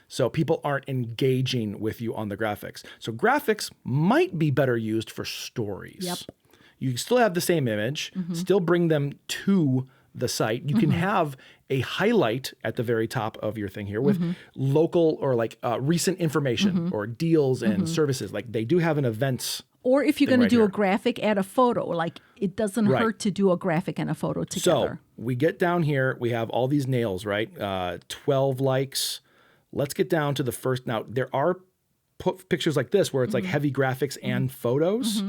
S1: So people aren't engaging with you on the graphics. So graphics might be better used for stories.
S2: Yep.
S1: You still have the same image, still bring them to the site. You can have a highlight at the very top of your thing here with local or like recent information or deals and services. Like they do have an events.
S2: Or if you're
S1: thing
S2: going to
S1: right
S2: do
S1: here.
S2: a graphic, add a photo. Like it doesn't
S1: Right.
S2: hurt to do a graphic and a photo together.
S1: So we get down here, we have all these nails, right? 12 likes. Let's get down to the first. Now, there are pictures like this where it's like heavy graphics and photos,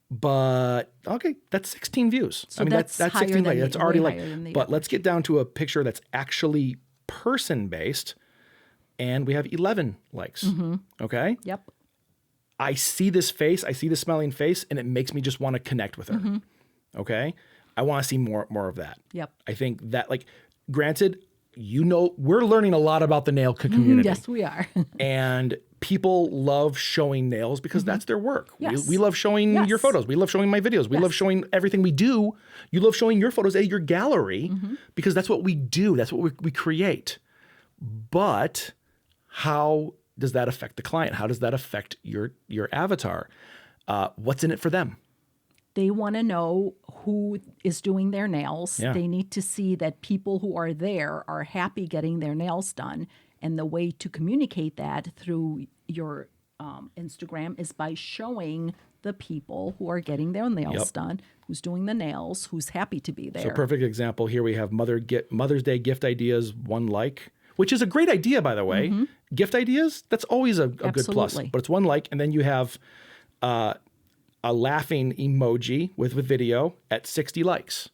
S1: but okay, that's 16 views.
S2: So that's higher
S1: 16
S2: than
S1: likes.
S2: the-
S1: That's already
S2: way
S1: like,
S2: higher than the
S1: but let's get down to a picture that's actually person-based, and we have 11 likes, okay?
S2: Yep.
S1: I see this face, I see the smiling face, and it makes me just want to connect with her. Okay? I want to see more of that.
S2: Yep.
S1: I think that, like, granted, we're learning a lot about the nail community.
S2: Yes, we are.
S1: And people love showing nails because that's their work.
S2: Yes.
S1: We love showing
S2: Yes.
S1: your photos. We love showing my videos. We love showing everything we do. You love showing your photos at your gallery because that's what we do. That's what we create. But how does that affect the client? How does that affect your avatar? What's in it for them?
S2: They want to know who is doing their nails.
S1: Yeah.
S2: They need to see that people who are there are happy getting their nails done. And the way to communicate that through your Instagram is by showing the people who are getting their nails done, who's doing the nails, who's happy to be there.
S1: So perfect example here. We have Mother's Day gift ideas, 1 like, which is a great idea, by the way. Gift ideas, that's always a good plus.
S2: Absolutely.
S1: But it's 1 like, and then you have a laughing emoji with video at 60 likes.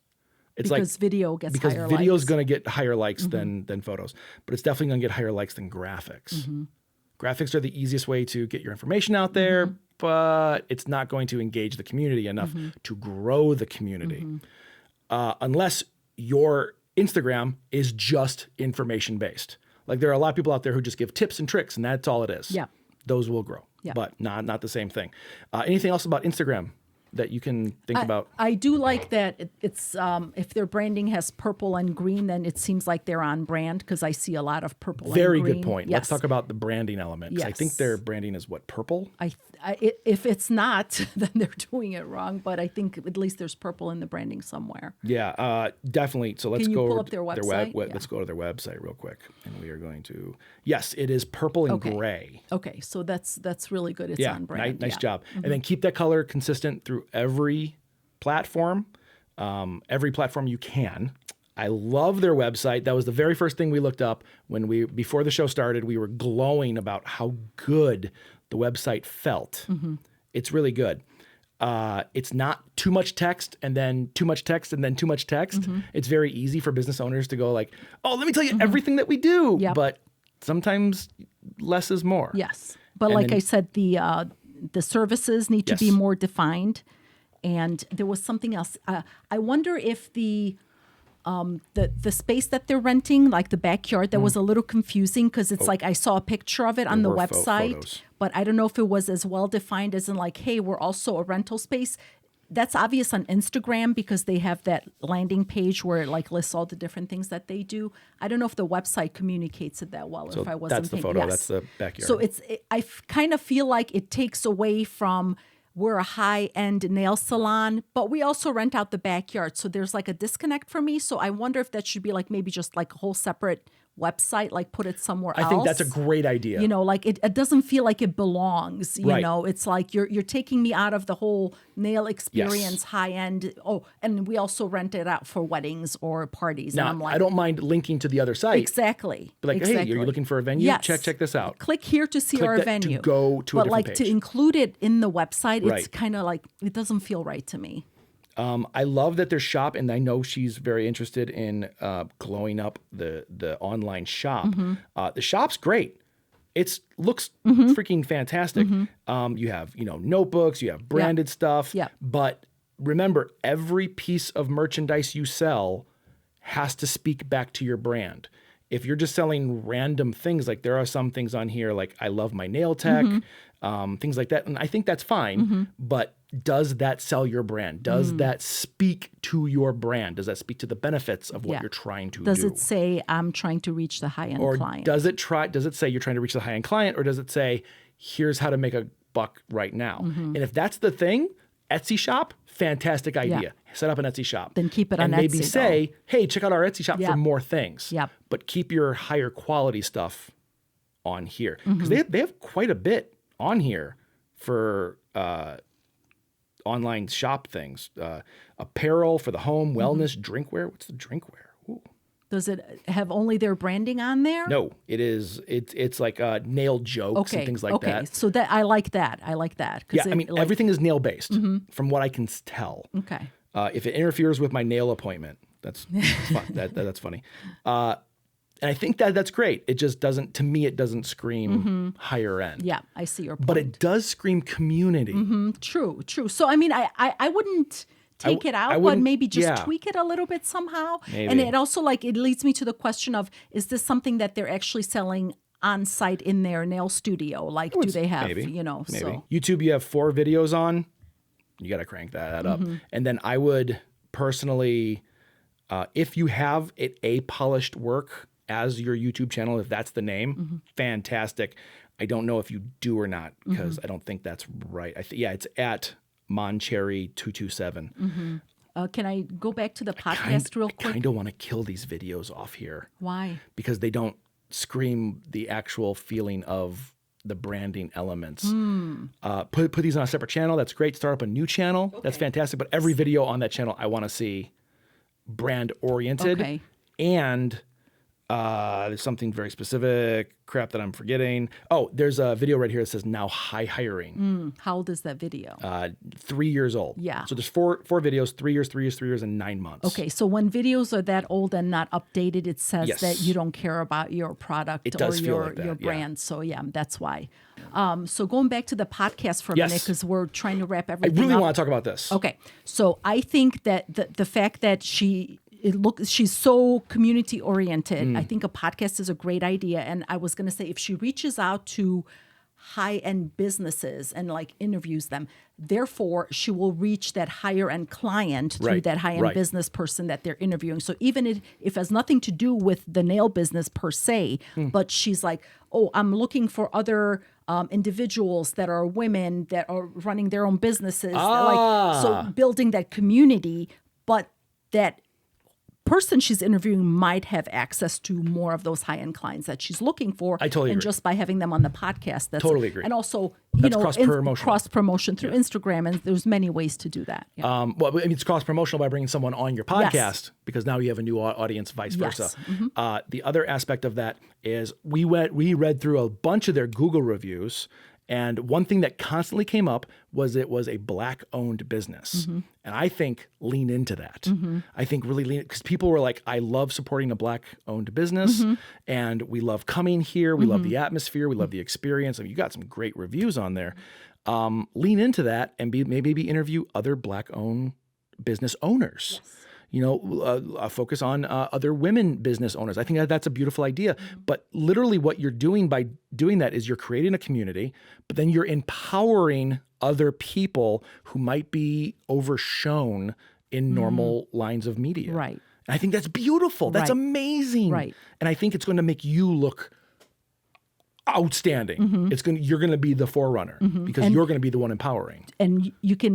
S1: It's
S2: because video gets higher likes.
S1: video is going to get higher likes than photos, but it's definitely going to get higher likes than graphics. Graphics are the easiest way to get your information out there, but it's not going to engage the community enough to grow the community. Unless your Instagram is just information based. Like there are a lot of people out there who just give tips and tricks, and that's all it is.
S2: Yeah.
S1: Those will grow, but not the same thing. Anything else about Instagram that you can think about?
S2: I do like that it's if their branding has purple and green, then it seems like they're on brand because I see a lot of purple
S1: Very
S2: and green.
S1: good point. Let's talk about the branding element. 'Cause I think
S2: Yes.
S1: their branding is what, purple?
S2: If it's not, then they're doing it wrong. But I think at least there's purple in the branding somewhere.
S1: Yeah, definitely. So let's
S2: Can you
S1: go
S2: pull
S1: over
S2: up their
S1: web.
S2: website? Yeah.
S1: Let's go to their website real quick, and we are going to. Yes, it is purple and
S2: Okay.
S1: gray.
S2: Okay, so that's really good. It's
S1: Yeah,
S2: on brand.
S1: nice
S2: yeah.
S1: job. And then keep that color consistent through every platform you can. I love their website. That was the very first thing we looked up before the show started. We were glowing about how good the website felt. It's really good. It's not too much text and then too much text and then too much text. It's very easy for business owners to go like, oh, let me tell you everything that we do.
S2: Yep.
S1: But sometimes less is more.
S2: Yes, but
S1: And
S2: like
S1: then-
S2: I said, the services need to be
S1: Yes.
S2: more defined. And there was something else. I wonder if the space that they're renting, like the backyard, that was a little confusing because it's like I saw a picture of it on the
S1: were
S2: website,
S1: photos.
S2: but I don't know if it was as well defined as in like, hey, we're also a rental space. That's obvious on Instagram because they have that landing page where it like lists all the different things that they do. I don't know if the website communicates it that well.
S1: So
S2: or if I wasn't
S1: that's the
S2: paying-
S1: photo.
S2: yes.
S1: That's the backyard.
S2: So I kind of feel like it takes away from we're a high-end nail salon, but we also rent out the backyard. So there's like a disconnect for me. So I wonder if that should be like maybe just like a whole separate website, like put it somewhere else.
S1: I think that's a great idea.
S2: You know, like it doesn't feel like it belongs. You
S1: Right.
S2: know, it's like you're taking me out of the whole nail experience, high end. Oh, and we also rent it out for weddings or parties.
S1: Now,
S2: and I'm like,
S1: I don't mind linking to the other site.
S2: exactly.
S1: Be like, hey, are you looking for a venue?
S2: Yes.
S1: Check this out.
S2: Click here to see
S1: Click
S2: our
S1: that
S2: venue.
S1: to go to a
S2: but
S1: different
S2: like
S1: page.
S2: to include it in the website, it's
S1: Right.
S2: kind of like it doesn't feel right to me.
S1: I love that there's shop, and I know she's very interested in glowing up the online shop.
S2: Mm-hmm.
S1: The shop's great. It looks
S2: Mm-hmm.
S1: freaking fantastic. You have notebooks, you have branded stuff.
S2: Yep.
S1: But remember, every piece of merchandise you sell has to speak back to your brand. If you're just selling random things, like there are some things on here, like I love my nail tech, things like that, and I think that's fine. But does that sell your brand? Does that speak to your brand? Does that speak to the benefits of what
S2: Yeah.
S1: you're trying to
S2: Does
S1: do?
S2: it say I'm trying to reach the high end
S1: Or
S2: client?
S1: does it say you're trying to reach the high-end client, or does it say here's how to make a buck right now?
S2: Mm-hmm.
S1: And if that's the thing, Etsy shop, fantastic idea. Set up an Etsy shop.
S2: Then keep it on
S1: and maybe
S2: Etsy,
S1: say, hey, check out our Etsy shop
S2: Yep.
S1: for more things.
S2: Yep.
S1: But keep your higher quality stuff on here.
S2: Mm-hmm.
S1: Because they have quite a bit on here for online shop things. Apparel for the home,
S2: Mm-hmm.
S1: wellness, drinkware. What's the drinkware? Ooh.
S2: Does it have only their branding on there?
S1: No, it's like nail jokes
S2: Okay.
S1: and things like that.
S2: So that I like that. 'Cause
S1: Yeah, I mean, everything is nail based from what I can tell.
S2: Okay.
S1: If it interferes with my nail appointment, that's fun. That's funny. And I think that's great. It just doesn't, to me, it doesn't scream higher end.
S2: Yeah, I see your point.
S1: But it does scream community.
S2: True. So I mean, I wouldn't take it out, but
S1: wouldn't-
S2: maybe just
S1: yeah.
S2: tweak it a little bit somehow. And
S1: Maybe.
S2: it also it leads me to the question of, is this something that they're actually selling on site in their nail studio? Like, do they have,
S1: Maybe.
S2: maybe. So
S1: YouTube, you have 4 videos on. You got to crank that up. And then I would personally, if you have a polished work as your YouTube channel, if that's the name, fantastic. I don't know if you do or not, because I don't think that's right. It's at Moncherry227.
S2: can I go back to the podcast real
S1: I
S2: quick?
S1: kind of want to kill these videos off here
S2: Why?
S1: because they don't scream the actual feeling of the branding elements. Put these on a separate channel. That's great. Start up a new channel. That's fantastic. But every video on that channel, I want to see brand oriented.
S2: Okay.
S1: And there's something very specific, crap that I'm forgetting. Oh, there's a video right here that says now high hiring.
S2: How old is that video?
S1: 3 years old.
S2: Yeah.
S1: So there's four videos, 3 years, 3 years, 3 years, and 9 months.
S2: Okay, so when videos are that old and not updated, it says
S1: Yes.
S2: that you don't care about your product
S1: It
S2: or
S1: does feel
S2: your
S1: like that,
S2: your
S1: yeah.
S2: brand. So yeah, that's why. So going back to the podcast for a
S1: Yes.
S2: minute, because we're trying to wrap
S1: I
S2: everything
S1: really
S2: up.
S1: want to talk about this.
S2: Okay, so I think that the fact that she's so community oriented. I think a podcast is a great idea. And I was going to say, if she reaches out to high end businesses and interviews them, therefore she will reach that higher end client through
S1: Right,
S2: that high end
S1: right.
S2: business person that they're interviewing. So even if it has nothing to do with the nail business per se, but she's like, oh, I'm looking for other individuals that are women that are running their own businesses. So building that community, but that person she's interviewing might have access to more of those high-end clients that she's looking for.
S1: I totally
S2: and
S1: agree.
S2: just by having them on the podcast, that's
S1: Totally agree.
S2: And also,
S1: That's cross-promotional.
S2: cross promotion through Instagram, and there's many ways to do that. Yeah.
S1: Well, I mean, it's cross promotional by bringing someone on your podcast because now you have a new audience, vice versa.
S2: Yes.
S1: The other aspect of that is we read through a bunch of their Google reviews, and one thing that constantly came up was it was a Black-owned business, and I think lean into that. I think really lean because people were like, "I love supporting a Black-owned business, and we love coming here. We love the atmosphere. We love the experience." I mean, you got some great reviews on there. Lean into that and maybe interview other Black-owned business owners. Focus on other women business owners. I think that's a beautiful idea. But literally what you're doing by doing that is you're creating a community, but then you're empowering other people who might be overshown in normal lines of media.
S2: Right.
S1: And I think that's beautiful. That's
S2: Right.
S1: amazing.
S2: Right.
S1: And I think it's going to make you look outstanding. You're going to be the forerunner because you're going to be the one empowering.
S2: And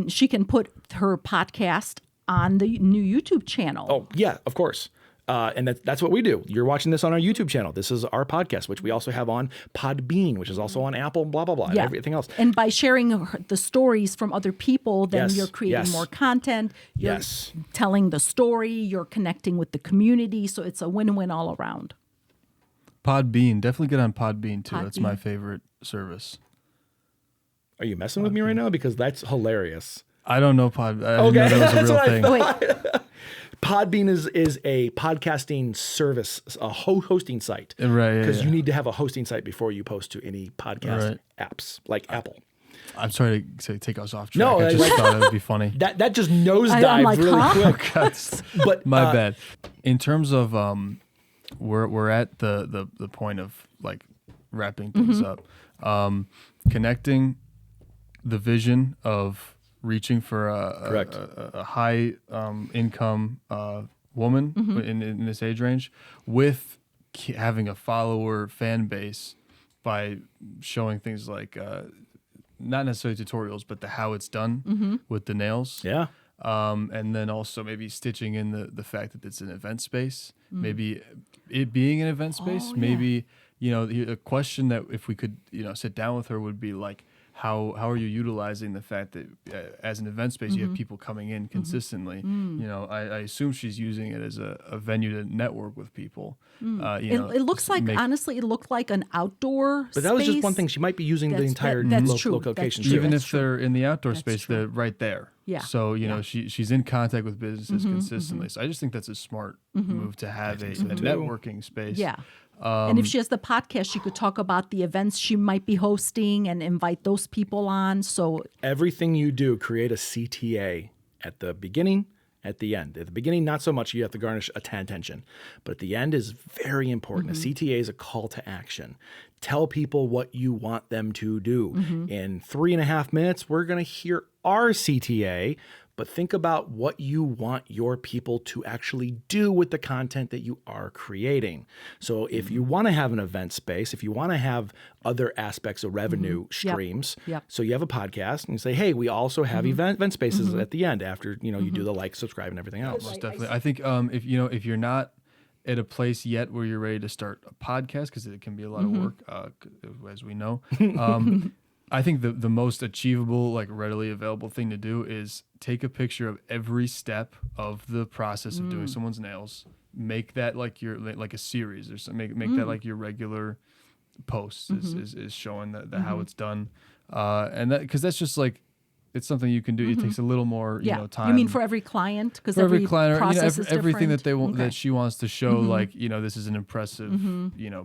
S2: she can put her podcast on the new YouTube channel.
S1: Oh, yeah, of course. And that's what we do. You're watching this on our YouTube channel. This is our podcast, which we also have on Podbean, which is also on Apple, blah, blah, blah, and everything else.
S2: And by sharing the stories from other people, then
S1: Yes,
S2: you're creating
S1: yes.
S2: more content. You're
S1: Yes.
S2: telling the story. You're connecting with the community. So it's a win-win all around.
S4: Podbean, definitely get on Podbean too. That's my
S2: Podbean.
S4: favorite service.
S1: Are you messing with me right now? Because that's hilarious.
S4: I don't know I didn't know that was
S1: That's
S4: a real
S1: what I
S4: thing.
S1: thought.
S2: Wait,
S1: Podbean is a podcasting service, a hosting site.
S4: Right, yeah,
S1: Because
S4: yeah.
S1: you need to have a hosting site before you post to any podcast
S4: Right.
S1: apps like Apple.
S4: I'm sorry to take us off track.
S1: No,
S4: I just
S1: like-
S4: thought it would be funny.
S1: That just nosedived
S2: I'm like,
S1: really
S2: huh?
S1: quick. But
S4: My bad. In terms of we're at the point of like wrapping things up. Connecting the vision of reaching for
S1: Correct.
S4: a high income woman in this age range with having a follower fan base by showing things like not necessarily tutorials, but the how it's done with the nails.
S1: Yeah.
S4: And then also maybe stitching in the fact that it's an event space, maybe it being an event space, maybe, a question that if we could, sit down with her would be like, how are you utilizing the fact that as an event space, you have people coming in consistently? I assume she's using it as a venue to network with people.
S2: it looks like, honestly, it looked like an outdoor
S1: But that was just
S2: space.
S1: one thing. She might be using the
S2: That's-
S1: entire
S2: that's true.
S1: location.
S2: That's
S1: too.
S2: true.
S4: Even
S2: That's
S4: if they're in the outdoor space,
S2: true.
S4: they're right there.
S2: Yeah.
S4: So, she's in contact with businesses consistently. So I just think that's a smart move to have a networking space.
S2: Yeah. And if she has the podcast, she could talk about the events she might be hosting and invite those people on. So
S1: Everything you do, create a CTA at the beginning, at the end. At the beginning, not so much. You have to garnish attention. But at the end is very important. A CTA is a call to action. Tell people what you want them to do. In 3.5 minutes, we're going to hear our CTA, but think about what you want your people to actually do with the content that you are creating. So if you want to have an event space, if you want to have other aspects of revenue streams,
S2: Yep.
S1: so you have a podcast and you say, hey, we also have event spaces at the end after, you do the like, subscribe, and everything else.
S4: Most definitely. I think if you're not at a place yet where you're ready to start a podcast, because it can be a lot of work, as we know. I think the most achievable, like readily available thing to do is take a picture of every step of the process of doing someone's nails. Make that like like a series or something. Make that like your regular post is showing the how it's done, and that because that's just like. It's something you can do. It takes a little more, time.
S2: You mean for every client? Because
S4: For every
S2: every
S4: client, or,
S2: process is
S4: everything
S2: different?
S4: that they want,
S2: Okay.
S4: that she wants to show, like this is an impressive,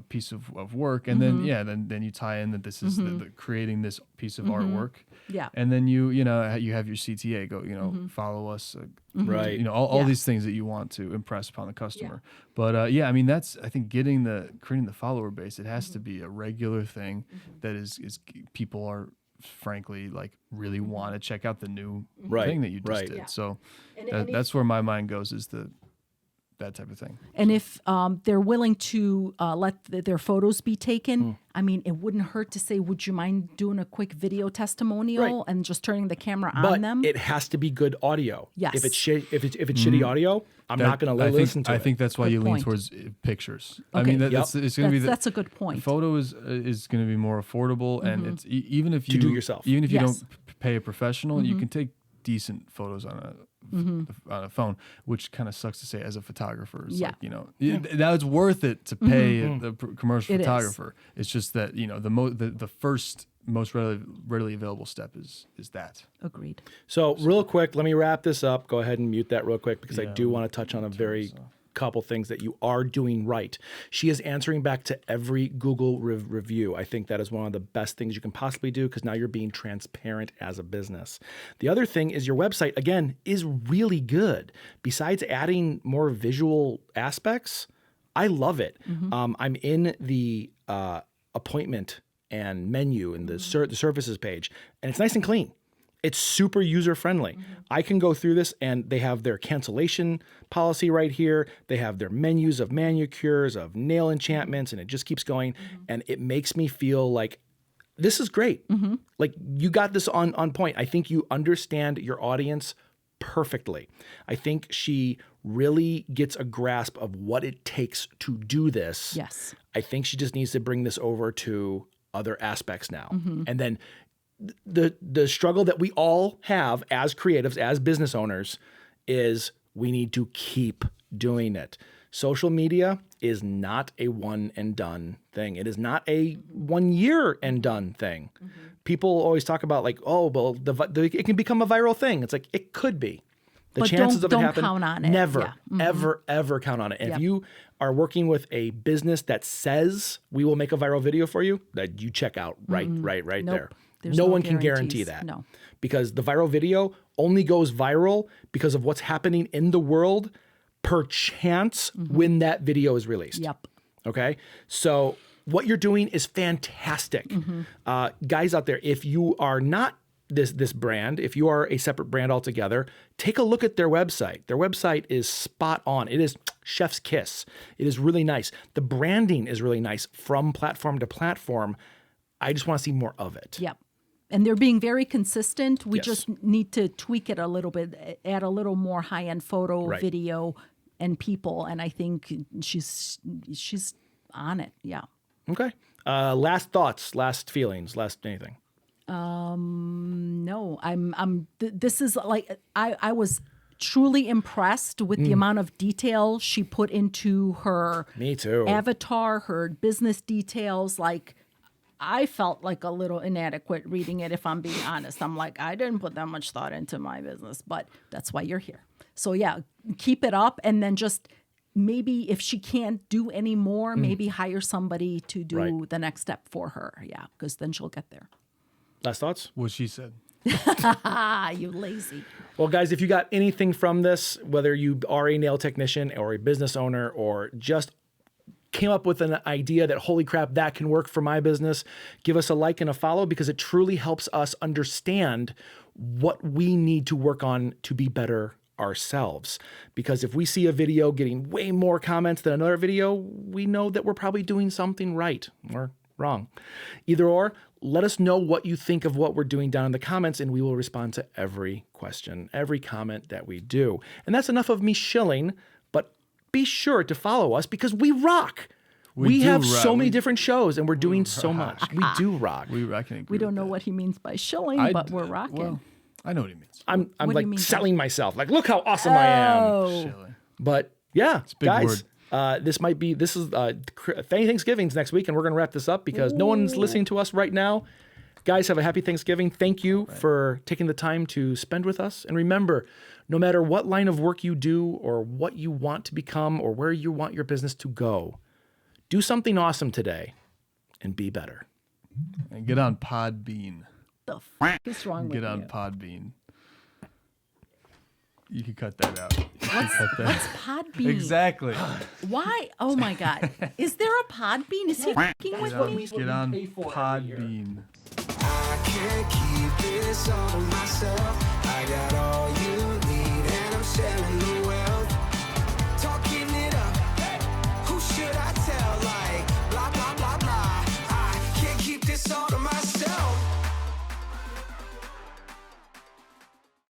S4: piece of work, and then then you tie in that this is the creating this piece of artwork,
S2: Yeah.
S4: and then you have your CTA go, follow us,
S1: Right.
S4: all
S2: Yeah.
S4: these things that you want to impress upon the customer. But I mean that's I think creating the follower base. It has to be a regular thing that is people are. Frankly, like really want to check out the new
S1: Right,
S4: thing that you just
S1: right.
S4: did.
S1: Yeah.
S4: So that's where my mind goes is that type of thing.
S2: And if they're willing to let their photos be taken, I mean, it wouldn't hurt to say, would you mind doing a quick video testimonial
S1: Right.
S2: and just turning the camera
S1: But
S2: on them?
S1: it has to be good audio.
S2: Yes.
S1: If it's shitty audio, I'm not going to listen to it.
S4: I think that's why
S2: Good
S4: you lean
S2: point.
S4: towards pictures. I
S2: Okay.
S4: mean,
S1: Yep.
S4: it's going to be
S2: That's a good point.
S4: Photo is going to be more affordable, and it's even if you
S1: do yourself.
S4: even if you
S2: Yes.
S4: don't pay a professional, you can take decent photos on a phone, which kind of sucks to say as a photographer. It's
S2: Yeah.
S4: like, now it's worth it to pay the commercial
S2: It is.
S4: photographer. It's just that the first most readily available step is that.
S2: Agreed.
S1: So real quick, let me wrap this up. Go ahead and mute that real quick because I do want to touch on a very couple things that you are doing right. She is answering back to every Google review. I think that is one of the best things you can possibly do because now you're being transparent as a business. The other thing is your website, again, is really good. Besides adding more visual aspects, I love it. I'm in the appointment and menu and the services page, and it's nice and clean. It's super user-friendly. I can go through this and they have their cancellation policy right here. They have their menus of manicures, of nail enchantments, and it just keeps going. And it makes me feel like this is great. Like you got this on point. I think you understand your audience perfectly. I think she really gets a grasp of what it takes to do this.
S2: Yes.
S1: I think she just needs to bring this over to other aspects now. And then the struggle that we all have as creatives, as business owners, is we need to keep doing it. Social media is not a one and done thing. It is not a 1 year and done thing. People always talk about like, oh, well, it can become a viral thing. It's like, it could be. The
S2: But
S1: chances of it
S2: don't
S1: happen,
S2: count on it.
S1: never,
S2: Yeah.
S1: ever count on it. And
S2: Yep.
S1: if you are working with a business that says we will make a viral video for you, that you check out right
S2: Nope.
S1: there.
S2: There's
S1: No
S2: no
S1: one can guarantee
S2: guarantees.
S1: that.
S2: No.
S1: Because the viral video only goes viral because of what's happening in the world per chance when that video is released.
S2: Yep.
S1: Okay. So what you're doing is fantastic. Guys out there, if you are not this brand, if you are a separate brand altogether, take a look at their website. Their website is spot on. It is chef's kiss. It is really nice. The branding is really nice from platform to platform. I just want to see more of it.
S2: Yep. And they're being very consistent. We
S1: Yes.
S2: just need to tweak it a little bit, add a little more high-end photo,
S1: Right.
S2: video, and people. And I think she's on it. Yeah.
S1: Okay. Last thoughts, last feelings, last anything.
S2: No, this is like, I was truly impressed with the amount of detail she put into her
S1: Me too.
S2: avatar, her business details. Like, I felt like a little inadequate reading it, if I'm being honest. I'm like, I didn't put that much thought into my business, but that's why you're here. So yeah, keep it up. And then just maybe if she can't do any more, maybe hire somebody to do
S1: Right.
S2: the next step for her. Yeah, because then she'll get there.
S1: Last thoughts?
S4: What she said.
S2: Ah, you lazy.
S1: Well, guys, if you got anything from this, whether you are a nail technician or a business owner or just came up with an idea that, holy crap, that can work for my business, give us a like and a follow, because it truly helps us understand what we need to work on to be better ourselves. Because if we see a video getting way more comments than another video, we know that we're probably doing something right or wrong. Either or, let us know what you think of what we're doing down in the comments, and we will respond to every question, every comment that we do. And that's enough of me shilling, but be sure to follow us because we rock. We
S4: do
S1: have
S4: rock.
S1: so many different shows, and we're doing so much. We do rock.
S4: I can agree
S2: We don't
S4: with
S2: know
S4: that.
S2: what he means by shilling, but we're rocking.
S4: Well, I know what he means.
S1: I'm
S2: What do you
S1: like
S2: mean,
S1: selling myself. Like, look how awesome I am.
S2: Oh,
S4: Shilling.
S1: But yeah,
S4: a big
S1: guys, this is Thanksgiving's next week, and we're going to wrap this up because no one's listening to us right now. Guys, have a happy Thanksgiving. Thank you for taking the time to spend with us. And remember, no matter what line of work you do or what you want to become or where you want your business to go, do something awesome today and be better.
S4: And get on Podbean.
S2: the f is wrong with
S4: Get on
S2: you?
S4: Podbean. You can cut that out. You can cut that.
S2: What's Podbean?
S4: Exactly.
S2: Why? Oh my God. Is there a Podbean? Is he f***ing with me?
S4: Get on Podbean.
S3: I can't keep this all to myself. I got all you need, and I'm sharing